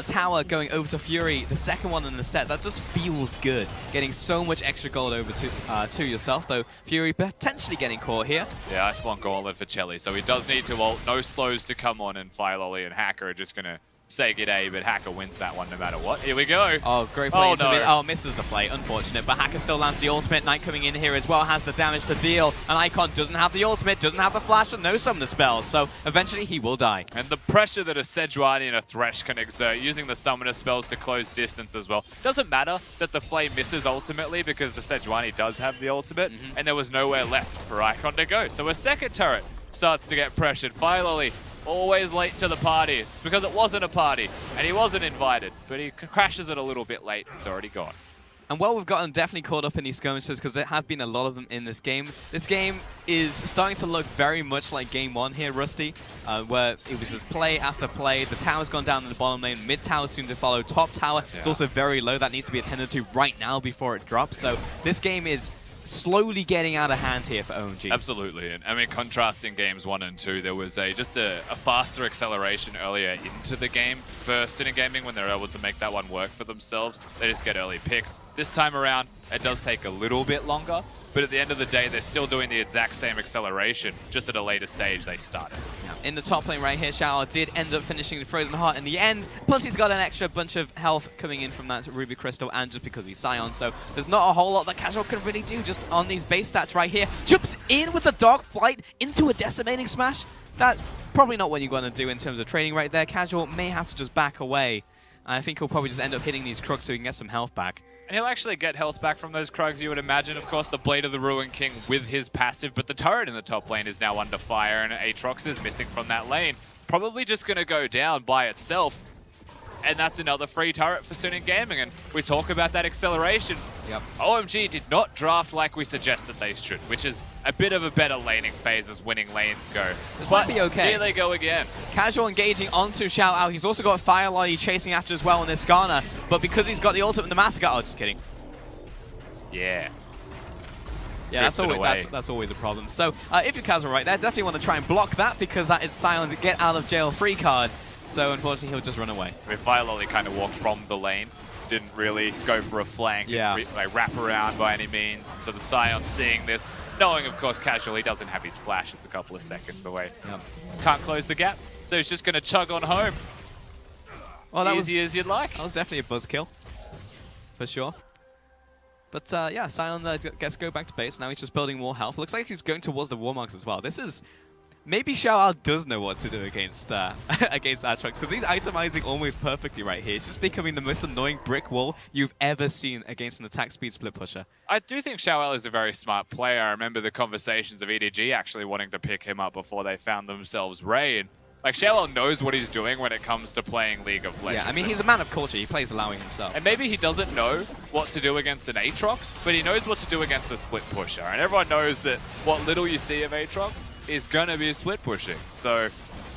[SPEAKER 1] tower going over to Fury, the second one in the set. That just feels good, getting so much extra gold over to yourself, though Fury potentially getting caught here.
[SPEAKER 2] Yeah, I spawned Gauntlet for Chelly, so he does need to ult. No slows to come on, and Firelolly and Hacker are just going to say g'day, but Hacker wins that one no matter what. Here we go.
[SPEAKER 1] Oh, great play.
[SPEAKER 2] Oh, no.
[SPEAKER 1] Oh, misses the play. Unfortunate, but Hacker still lands the ultimate. Knight coming in here as well, has the damage to deal, and Icon doesn't have the ultimate, doesn't have the flash, and no summoner spells, so eventually he will die.
[SPEAKER 2] And the pressure that a Sejuani and a Thresh can exert, using the summoner spells to close distance as well. Doesn't matter that the Flame misses ultimately, because the Sejuani does have the ultimate, and there was nowhere left for Icon to go. So a second turret starts to get pressured. Firelolly, always late to the party. It's because it wasn't a party, and he wasn't invited, but he crashes it a little bit late. It's already gone.
[SPEAKER 1] And well, we've gotten definitely caught up in these skirmishes, because there have been a lot of them in this game. This game is starting to look very much like game 1 here, Rusty, where it was just play after play. The tower's gone down in the bottom lane, mid tower soon to follow, top tower is also very low. That needs to be attended to right now before it drops. So this game is slowly getting out of hand here for OMG.
[SPEAKER 2] Absolutely, and I mean, contrasting games 1 and 2, there was just a faster acceleration earlier into the game for Suning Gaming when they're able to make that one work for themselves. They just get early picks. This time around, it does take a little bit longer, but at the end of the day, they're still doing the exact same acceleration, just at a later stage they started.
[SPEAKER 1] Yeah. In the top lane right here, Xiao did end up finishing the Frozen Heart in the end, plus he's got an extra bunch of health coming in from that Ruby Crystal, and just because he's Scion, so there's not a whole lot that Casual can really do just on these base stats right here. Jumps in with a Dark Flight into a Decimating Smash. That's probably not what you're going to do in terms of trading right there. Casual may have to just back away. I think he'll probably just end up hitting these Krugs so he can get some health back.
[SPEAKER 2] And he'll actually get health back from those Krugs, you would imagine. Of course, the Blade of the Ruin King with his passive, but the turret in the top lane is now under fire, and Aatrox is missing from that lane. Probably just going to go down by itself. And that's another free turret for Suning Gaming. And we talk about that acceleration.
[SPEAKER 1] Yep.
[SPEAKER 2] OMG did not draft like we suggested they should, which is a bit of a better laning phase as winning lanes go.
[SPEAKER 1] This might be okay.
[SPEAKER 2] Here they go again.
[SPEAKER 1] Casual engaging onto Xiao Ao. He's also got Firelolly chasing after as well on this Skarner. But because he's got the ultimate in the Massacre... Oh, just kidding.
[SPEAKER 2] Yeah.
[SPEAKER 1] Yeah, that's always a problem. So if you're Casual right there, definitely want to try and block that, because that is Sion's get out of jail free card. So unfortunately, he'll just run away.
[SPEAKER 2] I mean, Firelolly kind of walked from the lane, didn't really go for a flank, like wrap around by any means. So the Sion seeing this, knowing of course Casual, he doesn't have his flash, it's a couple of seconds away.
[SPEAKER 1] Yep.
[SPEAKER 2] Can't close the gap, so he's just going to chug on home.
[SPEAKER 1] Well, that
[SPEAKER 2] Easy as you'd like.
[SPEAKER 1] That was definitely a buzzkill, for sure. But yeah, Sion gets to go back to base. Now he's just building more health. Looks like he's going towards the Warmogs as well. This is maybe Xiao does know what to do against against Aatrox, because he's itemizing almost perfectly right here. It's just becoming the most annoying brick wall you've ever seen against an attack speed split pusher.
[SPEAKER 2] I do think Xiao is a very smart player. I remember the conversations of EDG actually wanting to pick him up before they found themselves Ray. And like, Xiao knows what he's doing when it comes to playing League of Legends.
[SPEAKER 1] Yeah, I mean, he's a man of culture. He plays allowing himself.
[SPEAKER 2] And
[SPEAKER 1] so.
[SPEAKER 2] maybe he doesn't know what to do against an Aatrox, but he knows what to do against a split pusher. And everyone knows that what little you see of Aatrox is going to be split pushing. So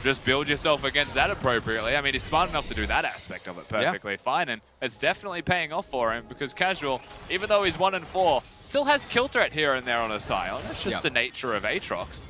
[SPEAKER 2] just build yourself against that appropriately. I mean, he's smart enough to do that aspect of it perfectly fine. And it's definitely paying off for him because Casual, even though he's 1-4, still has kill threat here and there on his side. That's just the nature of Aatrox.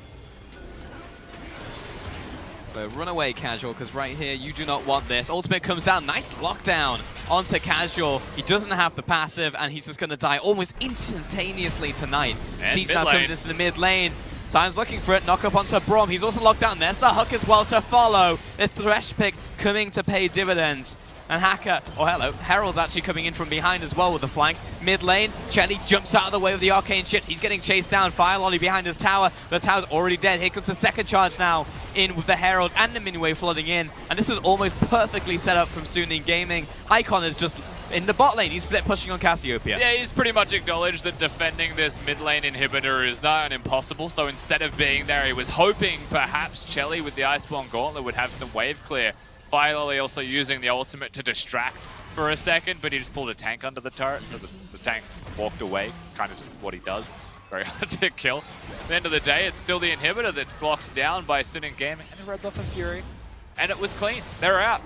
[SPEAKER 1] But run away, Casual, because right here, you do not want this. Ultimate comes down. Nice lockdown onto Casual. He doesn't have the passive, and he's just going to die almost instantaneously tonight. Teach now comes into the mid lane. Sion's looking for it. Knock up onto Braum. He's also locked down. There's the hook as well to follow. The Thresh pick coming to pay dividends. And Hacker, oh hello, Herald's actually coming in from behind as well with the flank. Mid lane, Chelly jumps out of the way with the arcane shift. He's getting chased down. Fire Lolly behind his tower. The tower's already dead. Here comes the second charge now in with the Herald and the Miniwave flooding in. And this is almost perfectly set up from Suning Gaming. Icon is just in the bot lane. He's split pushing on Cassiopeia.
[SPEAKER 2] Yeah, he's pretty much acknowledged that defending this mid lane inhibitor is not impossible. So instead of being there, he was hoping perhaps Chelly with the Iceborne Gauntlet would have some wave clear. Fire Lolly also using the ultimate to distract for a second, but he just pulled a tank under the turret, so the tank walked away. It's kind of just what he does. Very hard to kill. At the end of the day, it's still the inhibitor that's blocked down by Suning Gaming and a red buff of Fury. And it was clean. They're out.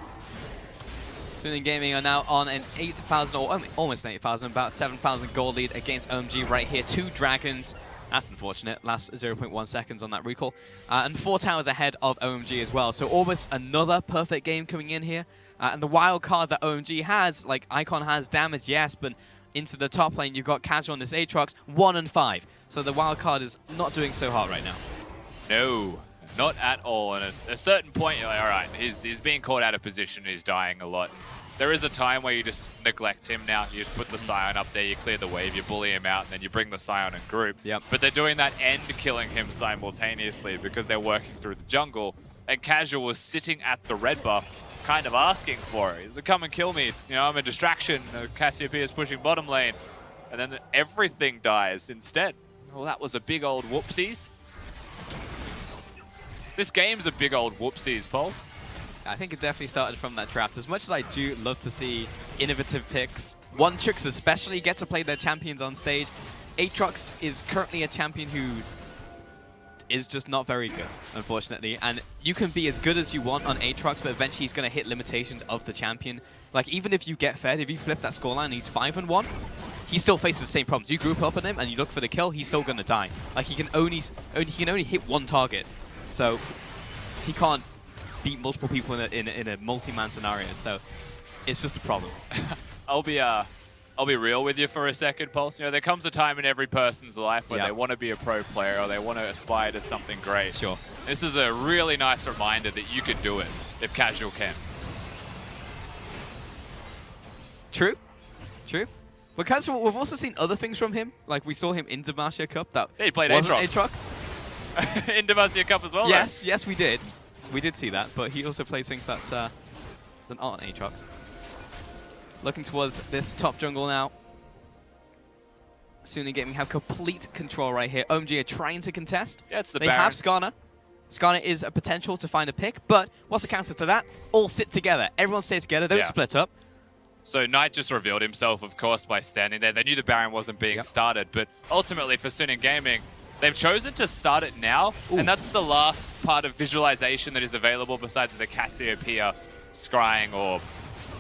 [SPEAKER 1] Suning Gaming are now on an 8,000, or almost an 8,000, about 7,000 gold lead against OMG right here. 2 dragons. That's unfortunate. Last 0.1 seconds on that recall. And 4 towers ahead of OMG as well. So almost another perfect game coming in here. And the wild card that OMG has, like Icon has damage, yes, but into the top lane, you've got Casual on this Aatrox, 1-5. So the wild card is not doing so hard right now.
[SPEAKER 2] No, not at all. And at a certain point, you're like, all right, he's being caught out of position, he's dying a lot. There is a time where you just neglect him now. You just put the Sion up there, you clear the wave, you bully him out, and then you bring the Sion in group.
[SPEAKER 1] Yep.
[SPEAKER 2] But they're doing that and killing him simultaneously because they're working through the jungle. And Casual was sitting at the red buff, kind of asking for it. He's like, come and kill me. You know, I'm a distraction. Cassiopeia is pushing bottom lane. And then everything dies instead. Well, that was a big old whoopsies. This game's a big old whoopsies, Pulse.
[SPEAKER 1] I think it definitely started from that draft. As much as I do love to see innovative picks, One-Tricks especially get to play their champions on stage. Aatrox is currently a champion who is just not very good, unfortunately. And you can be as good as you want on Aatrox, but eventually he's going to hit limitations of the champion. Like, even if you get fed, if you flip that scoreline and he's 5-1, he still faces the same problems. You group up on him and you look for the kill, he's still going to die. Like, he can only hit one target. So he can't beat multiple people in a multi-man scenario, so it's just a problem.
[SPEAKER 2] I'll be real with you for a second, Pulse. You know, there comes a time in every person's life where they want to be a pro player or they want to aspire to something great.
[SPEAKER 1] Sure.
[SPEAKER 2] This is a really nice reminder that you can do it if Casual can.
[SPEAKER 1] True. True. Because we've also seen other things from him. Like, we saw him in Demacia Cup that
[SPEAKER 2] he played
[SPEAKER 1] Aatrox.
[SPEAKER 2] In Demacia Cup as well,
[SPEAKER 1] Yes, yes, we did. We did see that, but he also plays things that aren't Aatrox. Looking towards this top jungle now. Suning Gaming have complete control right here. OMG are trying to contest.
[SPEAKER 2] Yeah, it's the
[SPEAKER 1] They
[SPEAKER 2] Baron.
[SPEAKER 1] have Skarner. Skarner is a potential to find a pick, but what's the counter to that? All sit together. Everyone stay together. Don't split up.
[SPEAKER 2] So Knight just revealed himself, of course, by standing there. They knew the Baron wasn't being started, but ultimately for Suning Gaming, they've chosen to start it now, and that's the last part of visualization that is available besides the Cassiopeia scrying orb.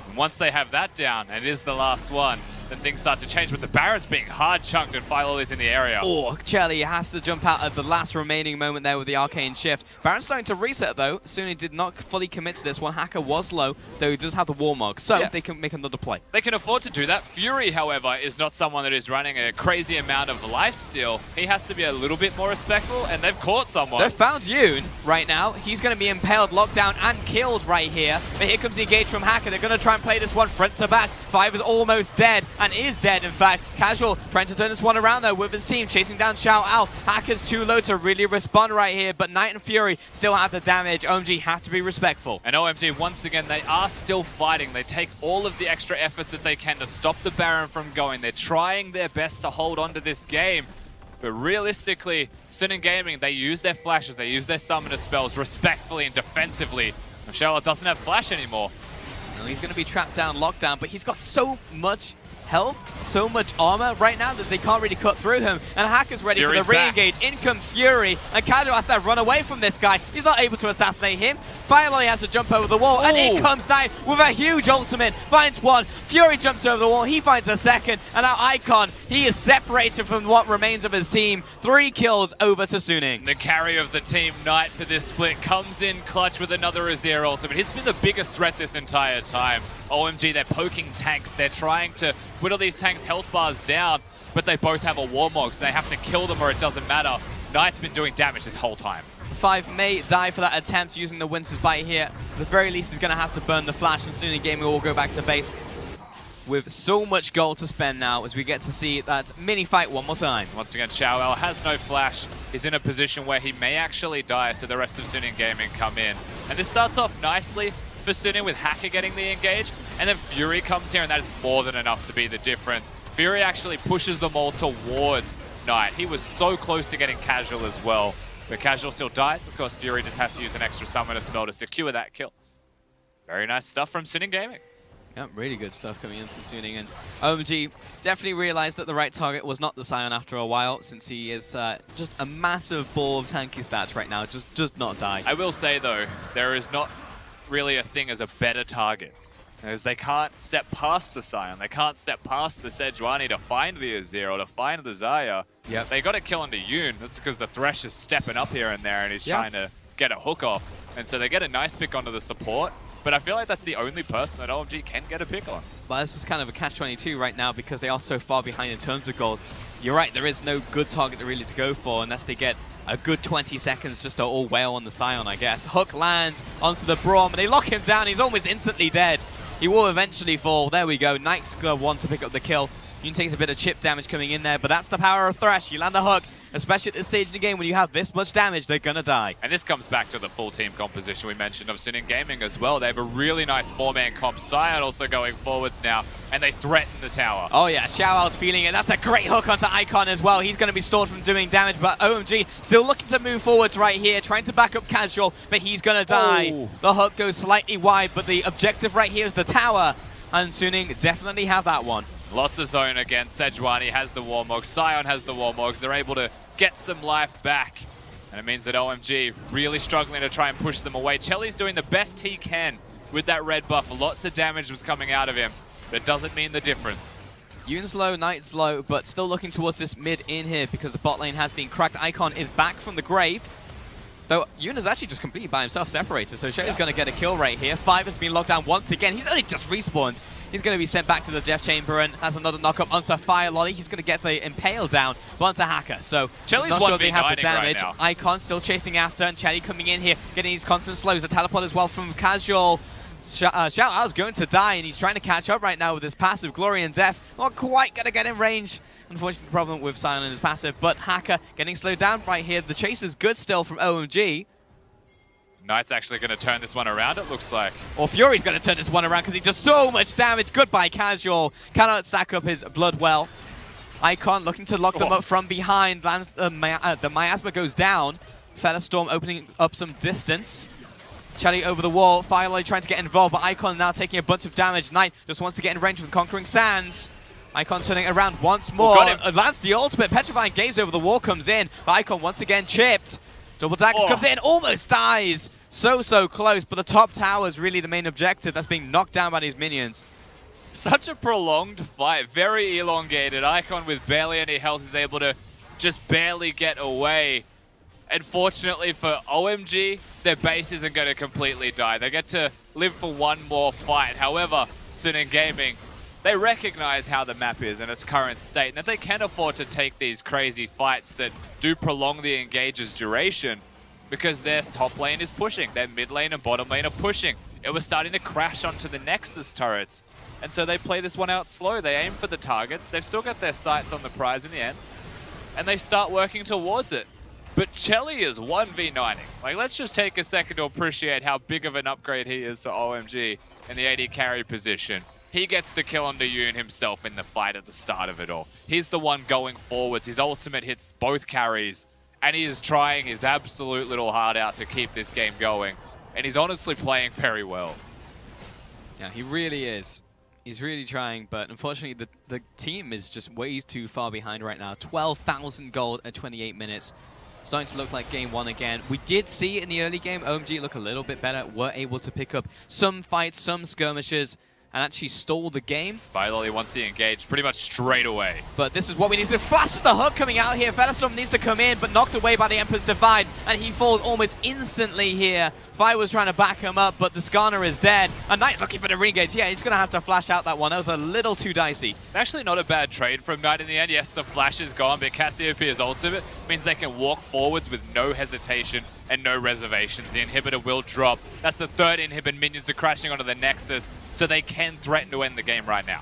[SPEAKER 2] And once they have that down, and it is the last one, then things start to change with the Baron's being hard chunked and Philo is in the area.
[SPEAKER 1] Oh, Chelly has to jump out at the last remaining moment there with the arcane shift. Baron's starting to reset though. Suning did not fully commit to this one. Hacker was low, though he does have the Warmog, so they can make another play.
[SPEAKER 2] They can afford to do that. Fury, however, is not someone that is running a crazy amount of lifesteal. He has to be a little bit more respectful, and they've caught someone.
[SPEAKER 1] They've found Yoon right now. He's going to be impaled, locked down, and killed right here. But here comes the engage from Hacker. They're going to try and play this one front to back. 5 is almost dead. and is dead. In fact, Casual trying to turn this one around though with his team, chasing down Xiao Ao. Hacker's too low to really respond right here, but Knight and Fury still have the damage. OMG have to be respectful.
[SPEAKER 2] And OMG, once again, they are still fighting. They take all of the extra efforts that they can to stop the Baron from going. They're trying their best to hold on to this game. But realistically, SNG Gaming, they use their flashes, they use their summoner spells respectfully and defensively. Michelle doesn't have flash anymore.
[SPEAKER 1] Well, he's going to be trapped down, locked down, but he's got so much health, so much armor right now that they can't really cut through him. And Hacker's ready
[SPEAKER 2] Fury's
[SPEAKER 1] for the re-engage. In comes Fury, and Casual has to run away from this guy. He's not able to assassinate him. Firelolly has to jump over the wall, and in comes Knight with a huge ultimate. Finds one, Fury jumps over the wall, he finds a second, and now Icon, he is separated from what remains of his team. 3 kills over to Suning.
[SPEAKER 2] The carry of the team, Knight, for this split, comes in clutch with another Azir ultimate. He's been the biggest threat this entire time. OMG, they're poking tanks. They're trying to whittle these tanks' health bars down, but they both have a Warmog, so they have to kill them or it doesn't matter. Knight's been doing damage this whole time.
[SPEAKER 1] 5 may die for that attempt using the Winter's Bite here. At the very least, he's going to have to burn the flash, and soon in game we will go back to base with so much gold to spend now as we get to see that mini fight one more time.
[SPEAKER 2] Once again, Xiao Ao has no flash. He's in a position where he may actually die, so the rest of SNG Gaming come in. And this starts off nicely for SNG with Hacker getting the engage, and then Fury comes here, and that is more than enough to be the difference. Fury actually pushes them all towards Knight. He was so close to getting Casual as well, but Casual still died because Fury just has to use an extra summoner spell to secure that kill. Very nice stuff from SNG Gaming.
[SPEAKER 1] Yep, really good stuff coming in from Suning, and OMG definitely realized that the right target was not the Scion after a while, since he is just a massive ball of tanky stats right now, just does not die.
[SPEAKER 2] I will say though, there is not really a thing as a better target, as they can't step past the Scion, they can't step past the Sejuani to find the Azir or to find the Xayah.
[SPEAKER 1] Yep.
[SPEAKER 2] They got to kill into Yoon. That's because the Thresh is stepping up here and there and he's trying to get a hook off. And so they get a nice pick onto the support, but I feel like that's the only person that OMG can get a pick on.
[SPEAKER 1] But this is kind of a catch-22 right now because they are so far behind in terms of gold. You're right, there is no good target really to go for unless they get a good 20 seconds just to all wail on the Scion, I guess. Hook lands onto the Braum, and they lock him down. He's almost instantly dead. He will eventually fall. There we go. Knight's going to want to pick up the kill. Yoon takes a bit of chip damage coming in there, but that's the power of Thresh. You land a hook, especially at this stage in the game when you have this much damage, they're going to die.
[SPEAKER 2] And this comes back to the full team composition we mentioned of SNG Gaming as well. They have a really nice 4-man comp. Scion also going forwards now, and they threaten the tower.
[SPEAKER 1] Oh yeah, Xiao Ao's feeling it. That's a great hook onto Icon as well. He's going to be stalled from doing damage, but OMG still looking to move forwards right here, trying to back up Casual, but he's going to die.
[SPEAKER 2] Oh.
[SPEAKER 1] The hook goes slightly wide, but the objective right here is the tower, and Suning definitely have that one.
[SPEAKER 2] Lots of zone again. Sejuani has the Warmog. Scion has the Warmogs. They're able to get some life back. And it means that OMG really struggling to try and push them away. Chelly's doing the best he can with that red buff. Lots of damage was coming out of him, but it doesn't mean the difference.
[SPEAKER 1] Yoon's low, Knight's low, but still looking towards this mid in here because the bot lane has been cracked. Icon is back from the grave. Though Yoon is actually just completely by himself separated, so Shelly's going to get a kill right here. 5 has been locked down once again. He's only just respawned. He's going to be sent back to the Death Chamber and has another knock-up onto Firelolly. He's going to get the Impale down, but onto Hacker. So,
[SPEAKER 2] Chelly's
[SPEAKER 1] not sure they have the damage.
[SPEAKER 2] Right now.
[SPEAKER 1] Icon still chasing after, and Chelly coming in here, getting his constant slows. A teleport as well from Casual. Xiao Ao's going to die, and he's trying to catch up right now with his passive, Glory and Death. Not quite going to get in range. Unfortunately, problem with Scion and his passive, but Hacker getting slowed down right here. The chase is good still from OMG.
[SPEAKER 2] Knight's actually going to turn this one around, it looks like.
[SPEAKER 1] Or Fury's going to turn this one around because he does so much damage. Goodbye, Casual. Cannot stack up his blood well. Icon looking to lock them up from behind. Lands, the Miasma goes down. Featherstorm opening up some distance. Chelly over the wall. Firelolly trying to get involved, but Icon now taking a bunch of damage. Knight just wants to get in range with Conquering Sands. Icon turning it around once more. Lands the ultimate. Petrifying Gaze over the wall comes in, but Icon once again chipped. Double Daggers comes in, almost dies. So close, but the top tower is really the main objective. That's being knocked down by these minions.
[SPEAKER 2] Such a prolonged fight, very elongated. Icon with barely any health is able to just barely get away. Unfortunately for OMG, their base isn't going to completely die. They get to live for one more fight. However, SNG Gaming, they recognize how the map is in its current state, and that they can afford to take these crazy fights that do prolong the engage's duration, because their top lane is pushing, their mid lane and bottom lane are pushing. it was starting to crash onto the Nexus turrets. And so they play this one out slow. They aim for the targets. They've still got their sights on the prize in the end. And they start working towards it. But Chelly is 1v9ing. Like, let's just take a second to appreciate how big of an upgrade he is for OMG in the AD carry position. He gets the kill on the Yoon himself in the fight at the start of it all. He's the one going forwards. His ultimate hits both carries. And he is trying his absolute little heart out to keep this game going. And he's honestly playing very well.
[SPEAKER 1] Yeah, he really is. He's really trying, but unfortunately the team is just way too far behind right now. 12,000 gold at 28 minutes. Starting to look like game one again. We did see in the early game OMG look a little bit better. Were able to pick up some fights, some skirmishes, and actually stall the game.
[SPEAKER 2] Vyloli wants to engage pretty much straight away.
[SPEAKER 1] But this is what we need to flash the hook coming out here. Velastorm needs to come in, but knocked away by the Emperor's Divide, and he falls almost instantly here. Vi was trying to back him up, but the Skarner is dead. And Knight's looking for the re-engage. Yeah, he's going to have to flash out that one. That was a little too dicey.
[SPEAKER 2] Actually not a bad trade from Knight in the end. Yes, the flash is gone, but Cassiopeia's ultimate means they can walk forwards with no hesitation and no reservations. The inhibitor will drop. That's the third inhibit. Minions are crashing onto the Nexus, so they can threaten to end the game right now.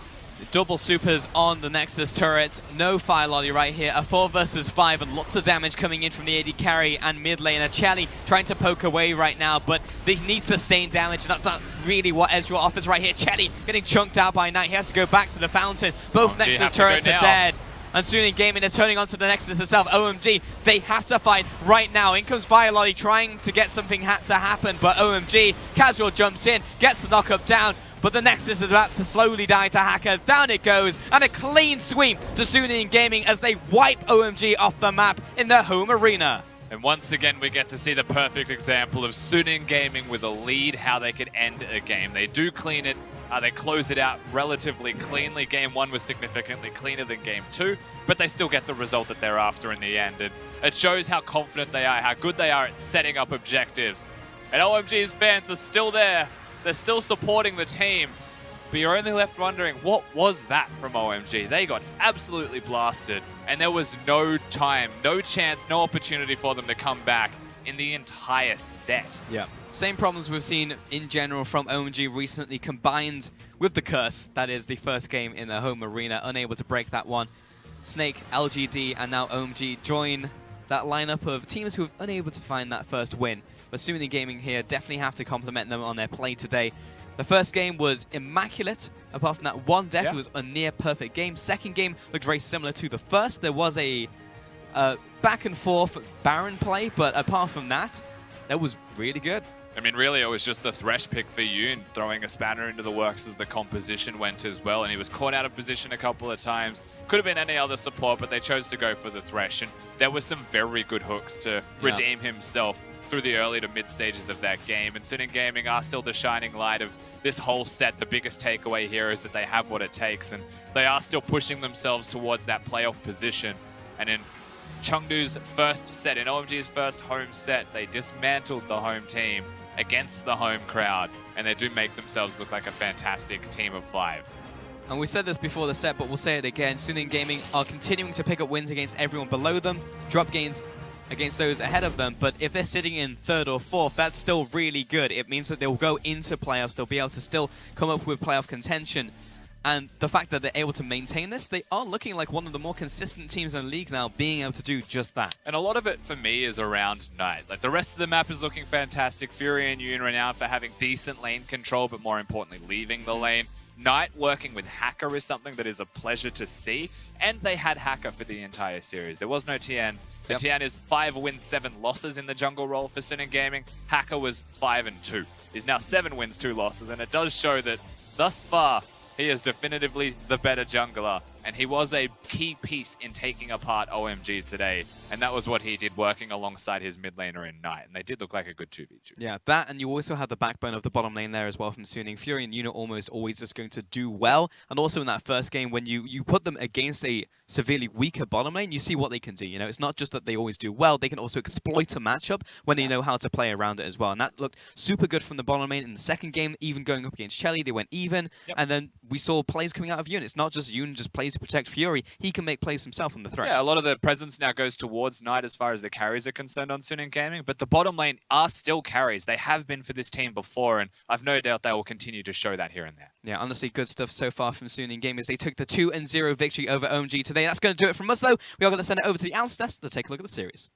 [SPEAKER 1] Double supers on the Nexus turret. No fire lolly right here. A 4 versus 5 and lots of damage coming in from the AD carry and mid laner. Chelly trying to poke away right now, but they need sustained damage, and that's not really what Ezreal offers right here. Chelly getting chunked out by Knight. He has to go back to the fountain. Both Nexus turrets are dead. And soon in gaming, they're turning onto the Nexus itself. OMG, they have to fight right now. In comes Vyloli trying to get something to happen, but OMG, Casual jumps in, gets the knock-up down, but the Nexus is about to slowly die to Hacker. Down it goes, and a clean sweep to Suning Gaming as they wipe OMG off the map in their home arena.
[SPEAKER 2] And once again, we get to see the perfect example of Suning Gaming with a lead, how they could end a game. They do clean it. They close it out relatively cleanly. Game 1 was significantly cleaner than Game 2, but they still get the result that they're after in the end. And it shows how confident they are, how good they are at setting up objectives. And OMG's fans are still there. They're still supporting the team. But you're only left wondering, what was that from OMG? They got absolutely blasted, and there was no time, no chance, no opportunity for them to come back in the entire set.
[SPEAKER 1] Yeah. Same problems we've seen in general from OMG recently, combined with the curse. That is the first game in their home arena, unable to break that one. Snake, LGD, and now OMG join that lineup of teams who have unable to find that first win. But Suning Gaming here definitely have to compliment them on their play today. The first game was immaculate, apart from that one death. It was a near perfect game. Second game looked very similar to the first. There was a back and forth Baron play, but apart from that, that was really good.
[SPEAKER 2] I mean, really, it was just the Thresh pick for Yoon, throwing a spanner into the works as the composition went as well, and he was caught out of position a couple of times. Could have been any other support, but they chose to go for the Thresh, and there were some very good hooks to redeem himself through the early to mid stages of that game. And Suning Gaming are still the shining light of this whole set. The biggest takeaway here is that they have what it takes, and they are still pushing themselves towards that playoff position. And in Chengdu's first set, in OMG's first home set, they dismantled the home team against the home crowd, and they do make themselves look like a fantastic team of 5.
[SPEAKER 1] And we said this before the set, but we'll say it again. Suning Gaming are continuing to pick up wins against everyone below them, drop gains against those ahead of them, but if they're sitting in 3rd or 4th, that's still really good. It means that they'll go into playoffs, they'll be able to still come up with playoff contention. And the fact that they're able to maintain this, they are looking like one of the more consistent teams in the league now, being able to do just that.
[SPEAKER 2] And a lot of it, for me, is around Knight. Like, the rest of the map is looking fantastic. Fury and Yoon renowned for having decent lane control, but more importantly, leaving the lane. Knight working with Hacker is something that is a pleasure to see. And they had Hacker for the entire series. There was no TN. The TN is 5 wins, 7 losses in the jungle role for Suning Gaming. Hacker was 5 and 2. He's now 7 wins, 2 losses, and it does show that thus far, he is definitively the better jungler, and he was a key piece in taking apart OMG today, and that was what he did, working alongside his mid laner in Knight, and they did look like a good 2v2.
[SPEAKER 1] Yeah, that, and you also had the backbone of the bottom lane there as well from Suning. Fury and Yuna almost always just going to do well, and also in that first game, when you put them against a severely weaker bottom lane, you see what they can do. You know, it's not just that they always do well, they can also exploit a matchup when they know how to play around it as well, and that looked super good from the bottom lane in the second game, even going up against Chelly, they went even, and then we saw plays coming out of Yoon. It's not just Yoon just plays to protect Fury, he can make plays himself on the Thresh.
[SPEAKER 2] Yeah, a lot of the presence now goes towards Knight as far as the carries are concerned on Suning Gaming, but the bottom lane are still carries. They have been for this team before, and I've no doubt they will continue to show that here and there.
[SPEAKER 1] Yeah, honestly, good stuff so far from Suning Gaming as they took the 2-0 victory over OMG today. That's going to do it from us, though. We are going to send it over to the analyst desk to take a look at the series.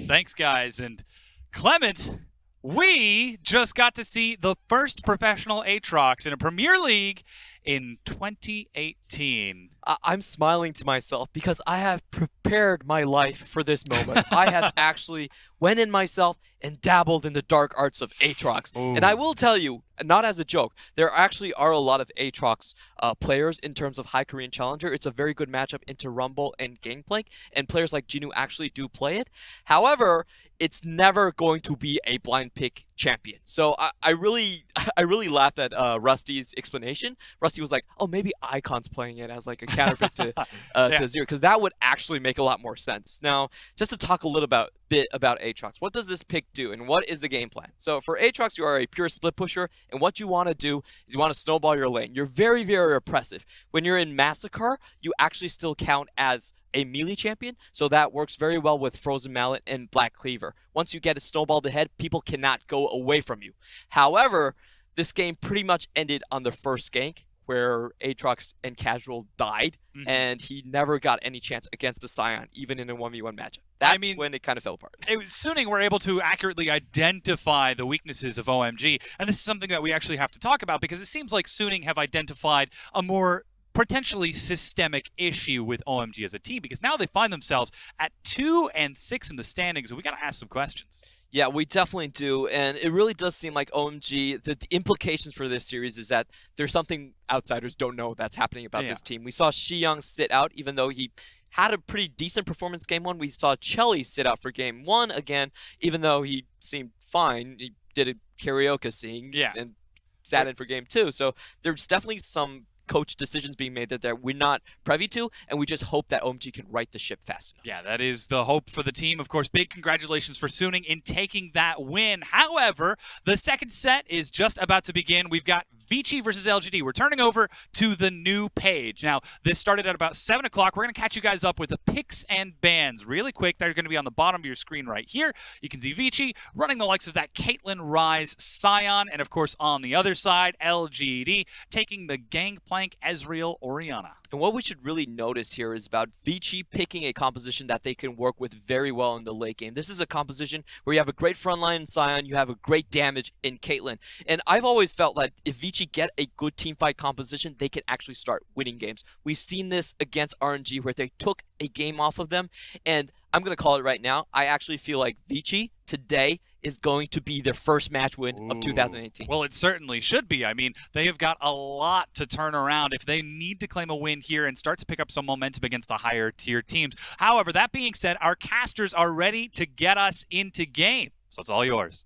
[SPEAKER 3] Thanks, guys. And Clement, we just got to see the first professional Aatrox in a Premier League in 2018.
[SPEAKER 4] I'm smiling to myself because I have prepared my life for this moment. I have actually went in myself and dabbled in the dark arts of Aatrox. And I will tell you, not as a joke, there actually are a lot of Aatrox players in terms of High Korean Challenger. It's a very good matchup into Rumble and Gangplank, and players like Jinu actually do play it. However, it's never going to be a blind pick champion. So I really laughed at Rusty's explanation. Rusty was like, oh, maybe Icon's playing it as like a counterpick to Zero, because that would actually make a lot more sense. Now, just to talk a little bit about Aatrox, what does this pick do and what is the game plan? So for Aatrox, you are a pure split pusher, and what you want to do is you want to snowball your lane. You're very, very oppressive. When you're in Massacre, you actually still count as a melee champion, so that works very well with Frozen Mallet and Black Cleaver. Once you get a snowballed ahead, people cannot go away from you. However, this game pretty much ended on the first gank, where Aatrox and Casual died, and he never got any chance against the Scion, even in a 1v1 matchup. That's when it kind of fell apart.
[SPEAKER 3] Suning were able to accurately identify the weaknesses of OMG, and this is something that we actually have to talk about, because it seems like Suning have identified a more potentially systemic issue with OMG as a team, because now they find themselves at 2-6 in the standings, and we got to ask some questions.
[SPEAKER 4] Yeah, we definitely do, and it really does seem like OMG, the implications for this series is that there's something outsiders don't know that's happening about this team. We saw Shiyang sit out, even though he had a pretty decent performance game 1. We saw Chelly sit out for game 1 again, even though he seemed fine. He did a karaoke sing and sat in for game 2. So there's definitely some coach decisions being made that we're not privy to, and we just hope that OMG can right the ship fast enough.
[SPEAKER 3] Yeah, that is the hope for the team. Of course, big congratulations for Suning in taking that win. However, the second set is just about to begin. We've got Vici versus LGD. We're turning over to the new page. Now, this started at about 7 o'clock. We're going to catch you guys up with the picks and bans really quick. They're going to be on the bottom of your screen right here. You can see Vici running the likes of that Caitlyn, Ryze, Scion, and of course, on the other side, LGD taking the Gangplank, Ezreal, Orianna.
[SPEAKER 4] And what we should really notice here is about Vici picking a composition that they can work with very well in the late game. This is a composition where you have a great frontline in Scion, you have a great damage in Caitlyn. And I've always felt that if Vici get a good teamfight composition, they can actually start winning games. We've seen this against RNG where they took a game off of them, and I'm going to call it right now. I actually feel like Vici today is going to be their first match win of 2018.
[SPEAKER 3] Well, it certainly should be. I mean, they have got a lot to turn around if they need to claim a win here and start to pick up some momentum against the higher tier teams. However, that being said, our casters are ready to get us into game. So it's all yours.